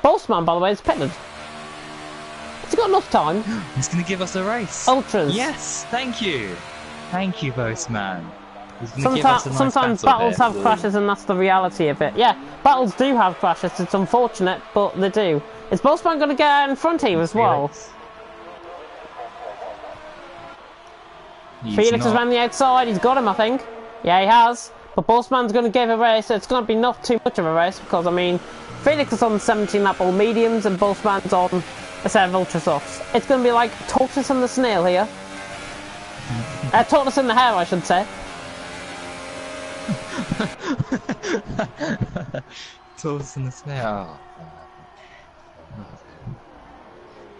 Postman, by the way, is pitted. Has he got enough time? He's going to give us a race. Ultras. Yes, thank you. Thank you, Postman. Sometimes battles have crashes, and that's the reality of it. Yeah, battles do have crashes. It's unfortunate, but they do. Is Postman going to get out in front here as well? Felix is around the outside. He's got him, I think. Yeah, he has. But Postman's going to give a race. It's going to be not too much of a race because, I mean, Felix is on 17 lap all mediums, and Bossman's on a set of ultra softs. It's going to be like tortoise and the snail here. Tortoise in the hare, I should say. Tortoise and the snail.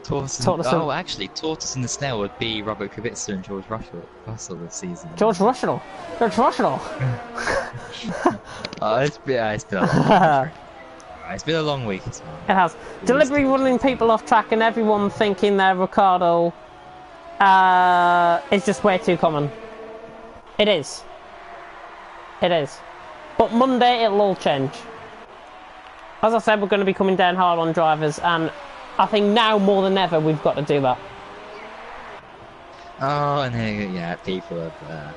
Tortoise and the snail would be Robert Kubica and George Russell this season. George Russell. It's been a long week. It's been a long week as well. It has. Deliberately running people off track and everyone thinking they're Ricardo is just way too common. It is. It is. But Monday it'll all change. As I said, we're going to be coming down hard on drivers, and I think now more than ever we've got to do that. Oh, and yeah, people have.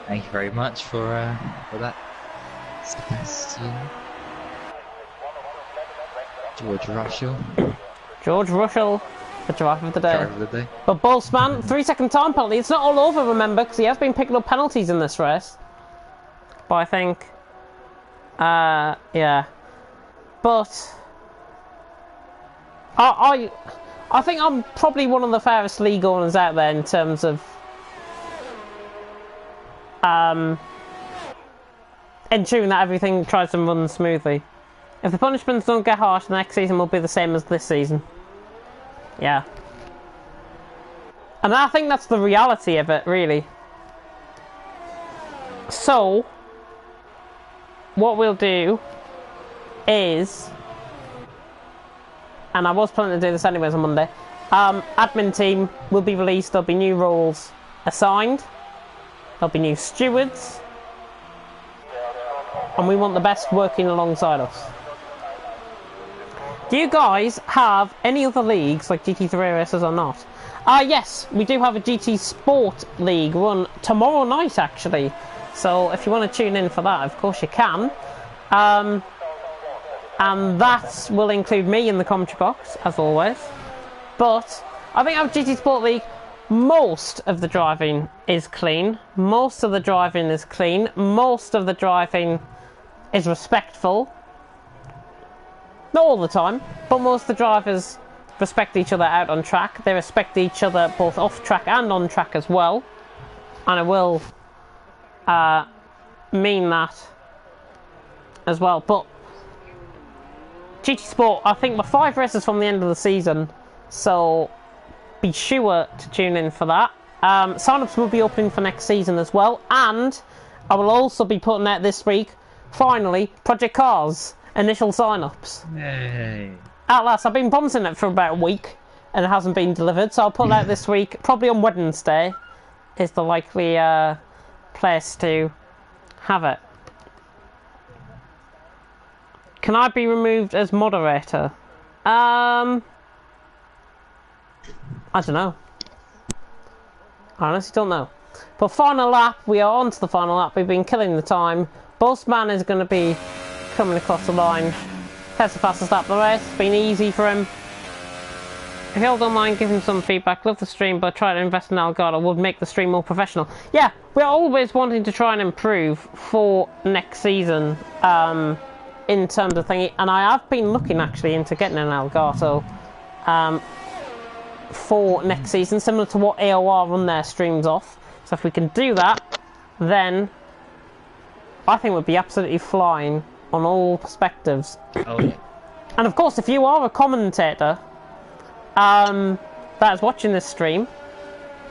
Thank you very much for that, Sebastian. George Russell. George Russell, the driver of the day. Driver of the day. But Boltzmann, 3-second time penalty. It's not all over, remember, because he has been picking up penalties in this race. But I think, yeah. But I think I'm probably one of the fairest league owners out there in terms of ensuring that everything tries to run smoothly. If the punishments don't get harsh, the next season will be the same as this season. Yeah. And I think that's the reality of it, really. So, what we'll do is, and I was planning to do this anyways on Monday, admin team will be released, there'll be new roles assigned, there'll be new stewards, and we want the best working alongside us. Do you guys have any other leagues like GT3 races or not? Yes, we do have a GT Sport League run tomorrow night actually, so if you want to tune in for that, of course you can. And that will include me in the commentary box, as always. But I think our GT Sport League, most of the driving is clean. Most of the driving is clean. Most of the driving is respectful. Not all the time, but most of the drivers respect each other out on track. They respect each other both off track and on track as well. And it will mean that as well. But GT Sport, I think we're 5 races from the end of the season, so be sure to tune in for that. Sign-ups will be opening for next season as well, and I will also be putting out this week, finally, Project Cars initial sign-ups. Yay. At last, I've been promising it for about a week, and it hasn't been delivered, so I'll put it out this week, probably on Wednesday, is the likely place to have it. Can I be removed as moderator? I don't know. I honestly don't know. But final lap, we are on to the final lap. We've been killing the time. Bossman is going to be coming across the line. That's the fastest lap of the race. It's been easy for him. If you all don't mind, give him some feedback. Love the stream, but try to invest in Elgato would make the stream more professional. Yeah, we're always wanting to try and improve for next season. In terms of thingy, and I have been looking actually into getting an Elgato for next season, similar to what AOR run their streams off. So if we can do that, then I think we'd be absolutely flying on all perspectives. Oh yeah. And of course, if you are a commentator that is watching this stream,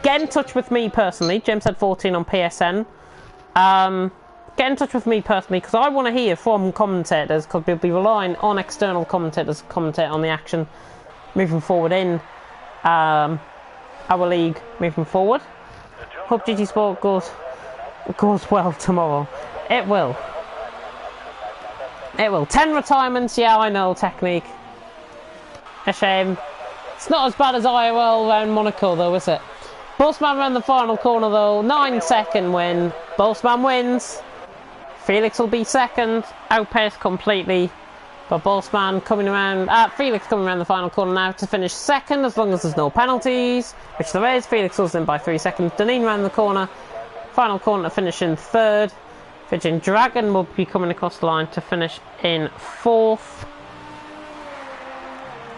get in touch with me personally, JamesHead14 on PSN. Get in touch with me personally, because I want to hear from commentators, because we'll be relying on external commentators to commentate on the action moving forward in our league moving forward. Hope GT Sport goes well tomorrow. It will. It will. 10 retirements, yeah, I know, technique. A shame. It's not as bad as IOL around Monaco, though, is it? Bossman around the final corner, though. 9-second win. Bossman wins. Felix will be second, outpaced completely. But Bossman coming around, Felix coming around the final corner now to finish second, as long as there's no penalties, which there is. Felix was in by 3 seconds. Deneen around the corner, final corner to finish in third. Virgin Dragon will be coming across the line to finish in fourth.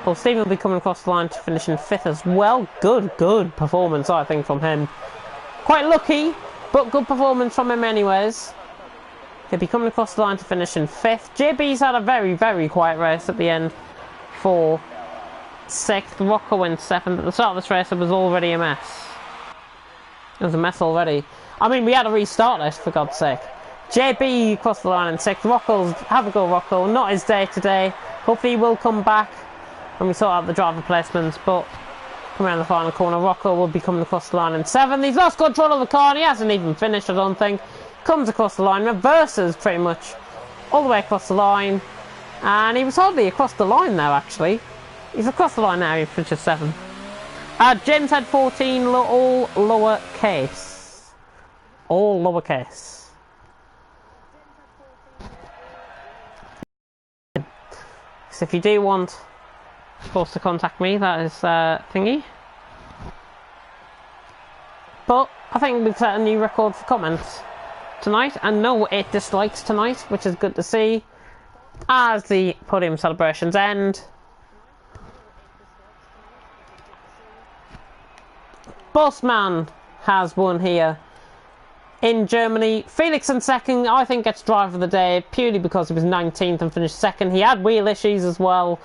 Well, Stephen will be coming across the line to finish in 5th as well. Good performance, I think, from him. Quite lucky, but good performance from him anyways. He'll be coming across the line to finish in 5th. JB's had a very quiet race at the end for 6th. Rocco in 7th. At the start of this race, it was already a mess. It was a mess already. I mean, we had to restart this, for God's sake. JB across the line in 6th. Rocco's, have a go, Rocco. Not his day today. Hopefully he will come back when we sort out the driver placements, but come around the final corner, Rocco will be coming across the line in 7th. He's lost control of the car and he hasn't even finished, I don't think. Comes across the line, reverses pretty much all the way across the line, and he was hardly across the line now, actually. He's across the line now, he finishes 7th. James had 14, all lowercase. All lowercase. So if you do want, of course, to contact me, that is thingy. But I think we've set a new record for comments tonight, and no 8 dislikes tonight, which is good to see as the podium celebrations end. Bossman has won here in Germany. Felix in 2nd, I think, gets driver of the day purely because he was 19th and finished 2nd. He had wheel issues as well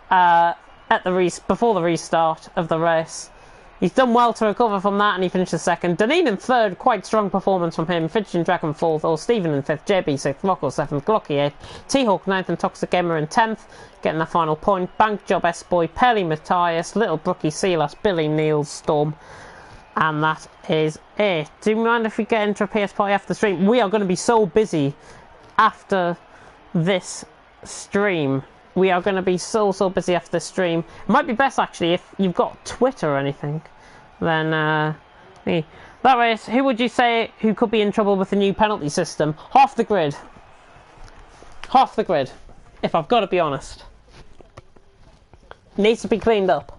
before the restart of the race. He's done well to recover from that, and he finishes 2nd. Deneen in 3rd, quite strong performance from him, finishing Dragon 4th, or Stephen in 5th, JB 6th, Rocco 7th, Glocky 8th, T-Hawk 9th, and Toxic Gamer in 10th, getting the final point. Bank Job S-Boy, Pelly Matthias, Little Brookie Sealas, Billy Niels, Storm. And that is it. Do you mind if we get into a PS Party after the stream? We are going to be so busy after this stream. We are going to be so busy after this stream. It might be best, actually, if you've got Twitter or anything. Then, me. That way, who would you say who could be in trouble with the new penalty system? Half the grid. Half the grid, if I've got to be honest. Needs to be cleaned up.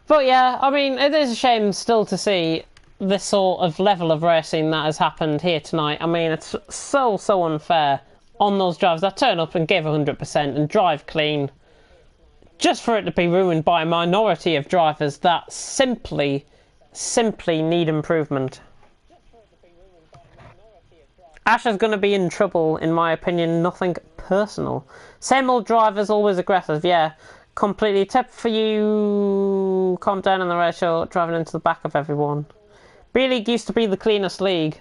But yeah, I mean, it is a shame still to see this sort of level of racing that has happened here tonight. I mean, it's so unfair on those drivers that turn up and give 100% and drive clean, just for it to be ruined by a minority of drivers that simply need improvement. Asher's going to be in trouble, in my opinion, nothing personal. Same old drivers, always aggressive, yeah. Completely. Tip for you, calm down in the ratio, driving into the back of everyone. B-League used to be the cleanest league.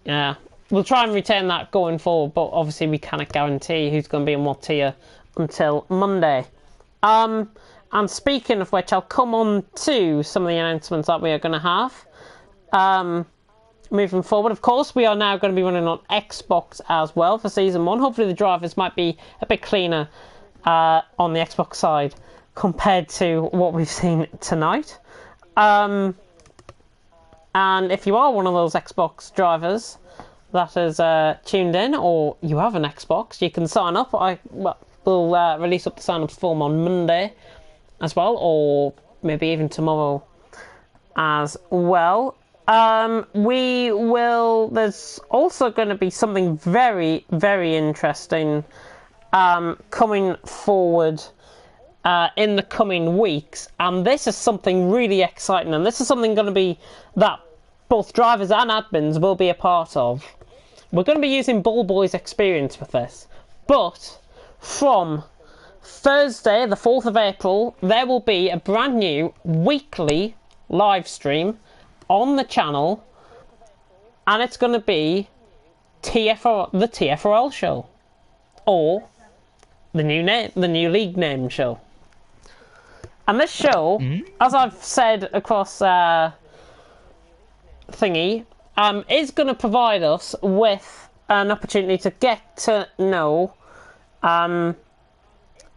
Yeah, we'll try and retain that going forward, but obviously we cannot guarantee who's going to be in what tier until Monday. And speaking of which, I'll come on to some of the announcements that we are going to have. Moving forward, of course, we are now going to be running on Xbox as well for Season 1. Hopefully the drivers might be a bit cleaner on the Xbox side compared to what we've seen tonight. And if you are one of those Xbox drivers that is tuned in, or you have an Xbox, you can sign up. We'll release up the sign-up form on Monday as well, or maybe even tomorrow as well. There's also going to be something very interesting coming forward in the coming weeks, and this is something really exciting, and this is something going to be that both drivers and admins will be a part of. We're going to be using Ball Boy's experience with this, but from Thursday the 4th of April there will be a brand new weekly live stream on the channel, and it's going to be the TFRL show, or the new league name show. And this show, as I've said across thingy, is going to provide us with an opportunity to get to know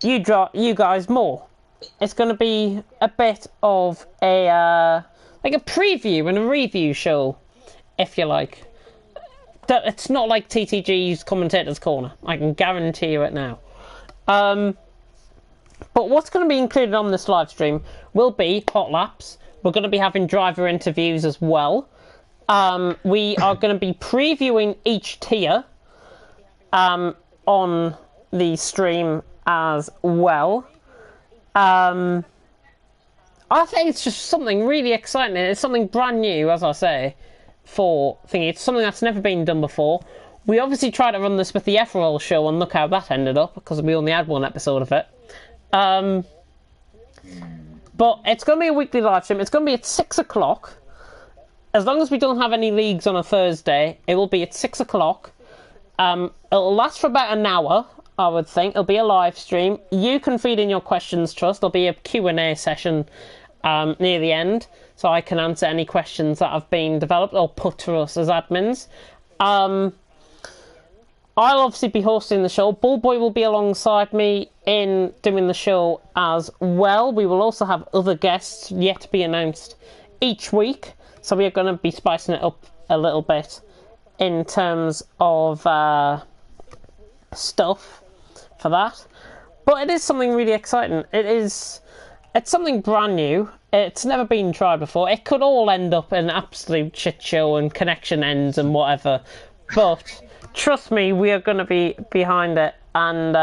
you guys more. It's going to be a bit of a like a preview and a review show, if you like. It's not like TTG's Commentator's Corner, I can guarantee you it now. But what's going to be included on this live stream will be hot laps. We're going to be having driver interviews as well. We are going to be previewing each tier on the stream as well. I think it's just something really exciting. It's something brand new, as I say, for thingy. It's something that's never been done before. We obviously tried to run this with the TFRL show, and look how that ended up, because we only had one episode of it. But it's going to be a weekly live stream. It's going to be at 6 o'clock. As long as we don't have any leagues on a Thursday, it will be at 6 o'clock. It'll last for about an hour, I would think. It'll be a live stream. You can feed in your questions to us. There'll be a Q&A session near the end, so I can answer any questions that have been developed or put to us as admins. I'll obviously be hosting the show. Bullboy will be alongside me in doing the show as well. We will also have other guests yet to be announced each week, so we are going to be spicing it up a little bit in terms of stuff for that. But it is something really exciting. It's something brand new. It's never been tried before. It could all end up in an absolute shit show and connection ends and whatever, but trust me, we are going to be behind it, and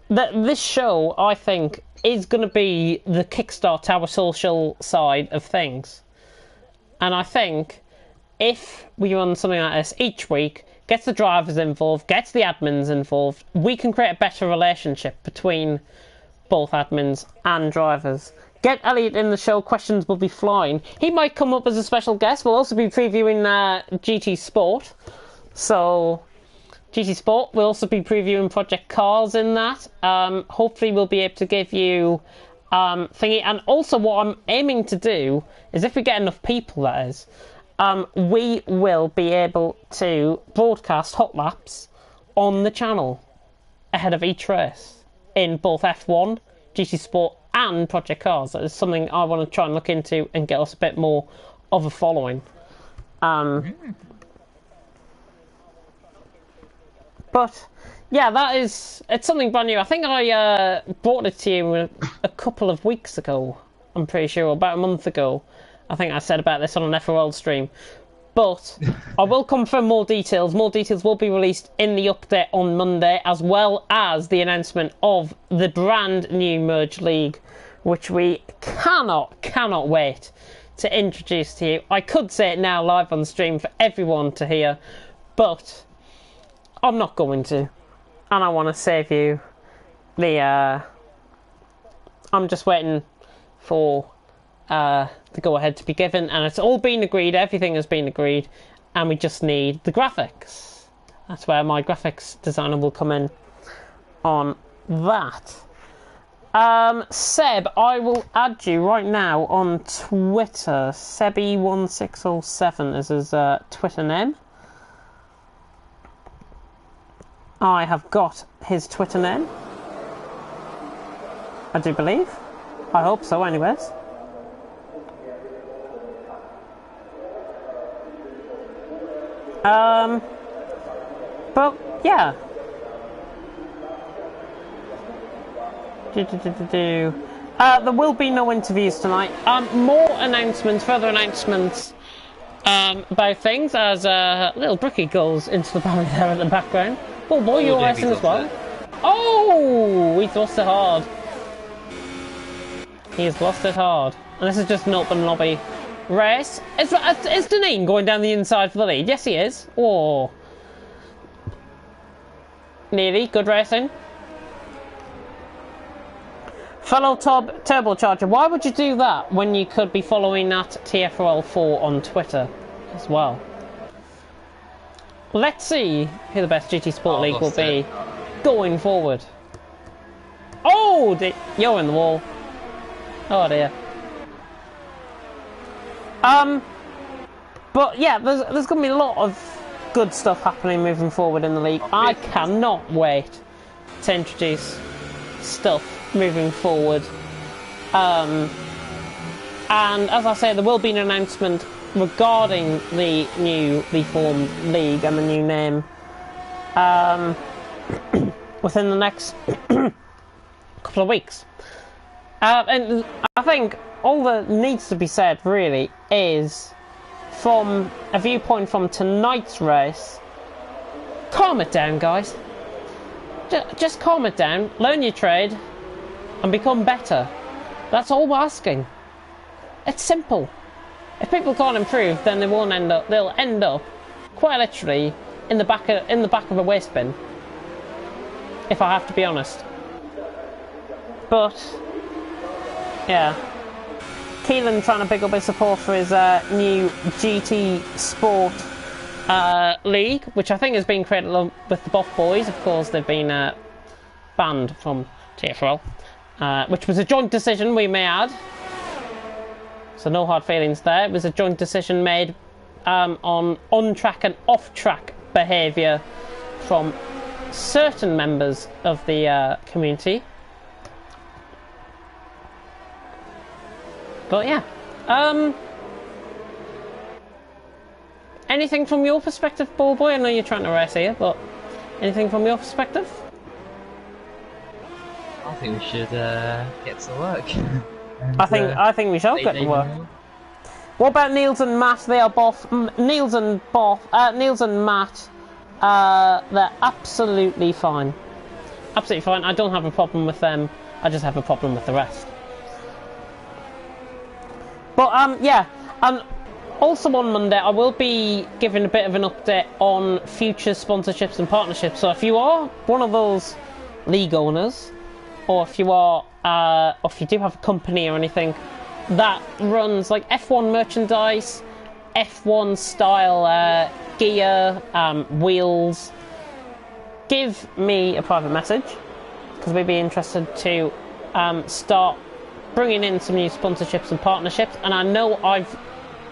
this show, I think, is going to be the kickstart to our social side of things. And I think if we run something like this each week, gets the drivers involved, gets the admins involved, we can create a better relationship between both admins and drivers. Get Elliot in the show, questions will be flying. He might come up as a special guest. We'll also be previewing GT Sport. So, GT Sport, we'll also be previewing Project Cars in that. Hopefully we'll be able to give you thingy. And also what I'm aiming to do is, if we get enough people, that is, we will be able to broadcast hot laps on the channel ahead of each race in both F1, GT Sport and Project Cars. That is something I want to try and look into and get us a bit more of a following. But yeah, it's something brand new. I think I brought it to you a couple of weeks ago, I'm pretty sure, about a month ago. I think I said about this on an FRL stream. But I will confirm more details. More details will be released in the update on Monday, as well as the announcement of the brand new Merge League, which we cannot wait to introduce to you. I could say it now live on stream for everyone to hear, but I'm not going to, and I want to save you the I'm just waiting for the go-ahead to be given, and it's all been agreed, everything has been agreed, and we just need the graphics. That's where my graphics designer will come in on that. Seb, I will add you right now on Twitter. Sebby1607 is his Twitter name. I have got his Twitter name, I do believe. I hope so, anyways. But yeah. There will be no interviews tonight. More announcements, further announcements about things, as little Brookie goes into the barrier there in the background. Oh boy, you're racing as well. Oh, he's lost it hard. He's lost it hard. And this is just an open lobby race. Is Deneen going down the inside for the lead? Yes, he is. Oh. Nearly. Good racing. Fellow Turbocharger, why would you do that when you could be following that TFRL4 on Twitter as well? Let's see who the best GT Sport League will be going forward. Oh, you're in the wall. Oh dear. But yeah, there's going to be a lot of good stuff happening moving forward in the league. I cannot wait to introduce stuff moving forward. And as I say, there will be an announcement regarding the newly formed league and the new name within the next couple of weeks. And I think all that needs to be said really is, from a viewpoint from tonight's race, calm it down, guys. Just calm it down, learn your trade, and become better. That's all we're asking. It's simple. If people can't improve, then they'll end up quite literally in the back of a waste bin. If I have to be honest. But yeah. Keelan trying to pick up his support for his new GT Sport league, which I think has been created with the Buff Boys. Of course, they've been banned from TFRL, which was a joint decision, we may add. So no hard feelings there. It was a joint decision made on-track and off-track behaviour from certain members of the community. But yeah, anything from your perspective, Ballboy? I know you're trying to race here, but anything from your perspective? I think we should get to work. And, I think we shall get to work. What about Niels and Matt? They are both Niels and Matt. They're absolutely fine. Absolutely fine. I don't have a problem with them. I just have a problem with the rest. But yeah, also on Monday I will be giving a bit of an update on future sponsorships and partnerships. So if you are one of those league owners, or if you are, or if you do have a company or anything that runs like F1 merchandise, F1 style gear, wheels, give me a private message, because we'd be interested to start bringing in some new sponsorships and partnerships. And I know I've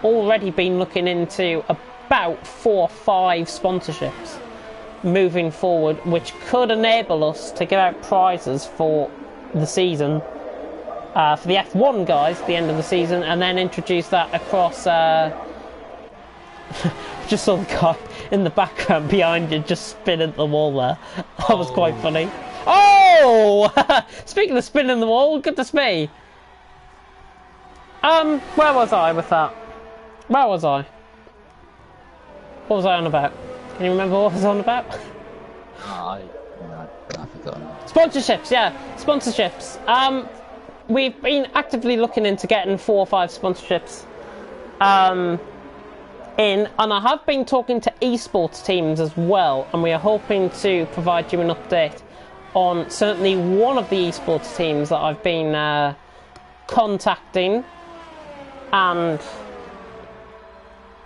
already been looking into about 4 or 5 sponsorships moving forward, which could enable us to give out prizes for the season, for the F1 guys at the end of the season, and then introduce that across just saw the guy in the background behind you just spinning the wall there. That was quite funny. Oh! Speaking of spinning the wall, goodness me. Where was I with that? Where was I? What was I on about? Can you remember what I was on about? I've forgotten. Sponsorships, yeah. Sponsorships. We've been actively looking into getting 4 or 5 sponsorships in, and I have been talking to esports teams as well, and we are hoping to provide you an update on certainly one of the esports teams that I've been contacting. And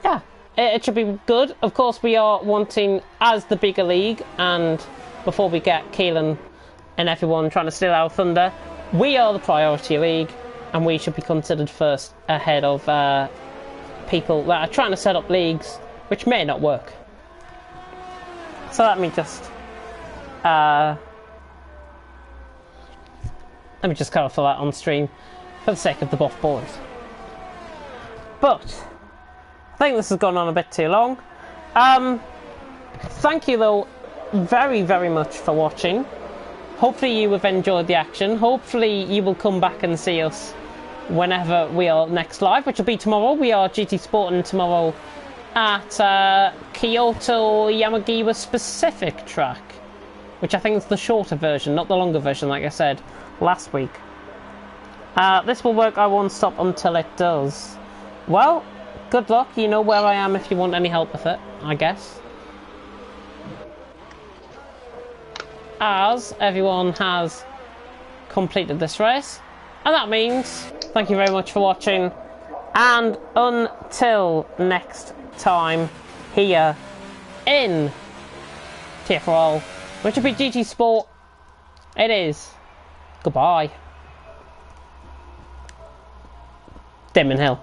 yeah, it should be good. Of course, we are wanting, as the bigger league, and before we get Keelan and everyone trying to steal our thunder, we are the priority league, and we should be considered first ahead of people that are trying to set up leagues which may not work. So let me just clarify that on stream for the sake of the Buff Boys. But I think this has gone on a bit too long. Thank you though very, very much for watching. Hopefully you have enjoyed the action. Hopefully you will come back and see us whenever we are next live, which will be tomorrow. We are GT Sporting tomorrow at Kyoto Yamagiwa Specific Track, which I think is the shorter version, not the longer version like I said last week. This will work, I won't stop until it does. Well, good luck. You know where I am if you want any help with it, I guess. As everyone has completed this race. And that means, thank you very much for watching. And until next time, here in TFRL, which will be GT Sport, it is goodbye. Damon Hill.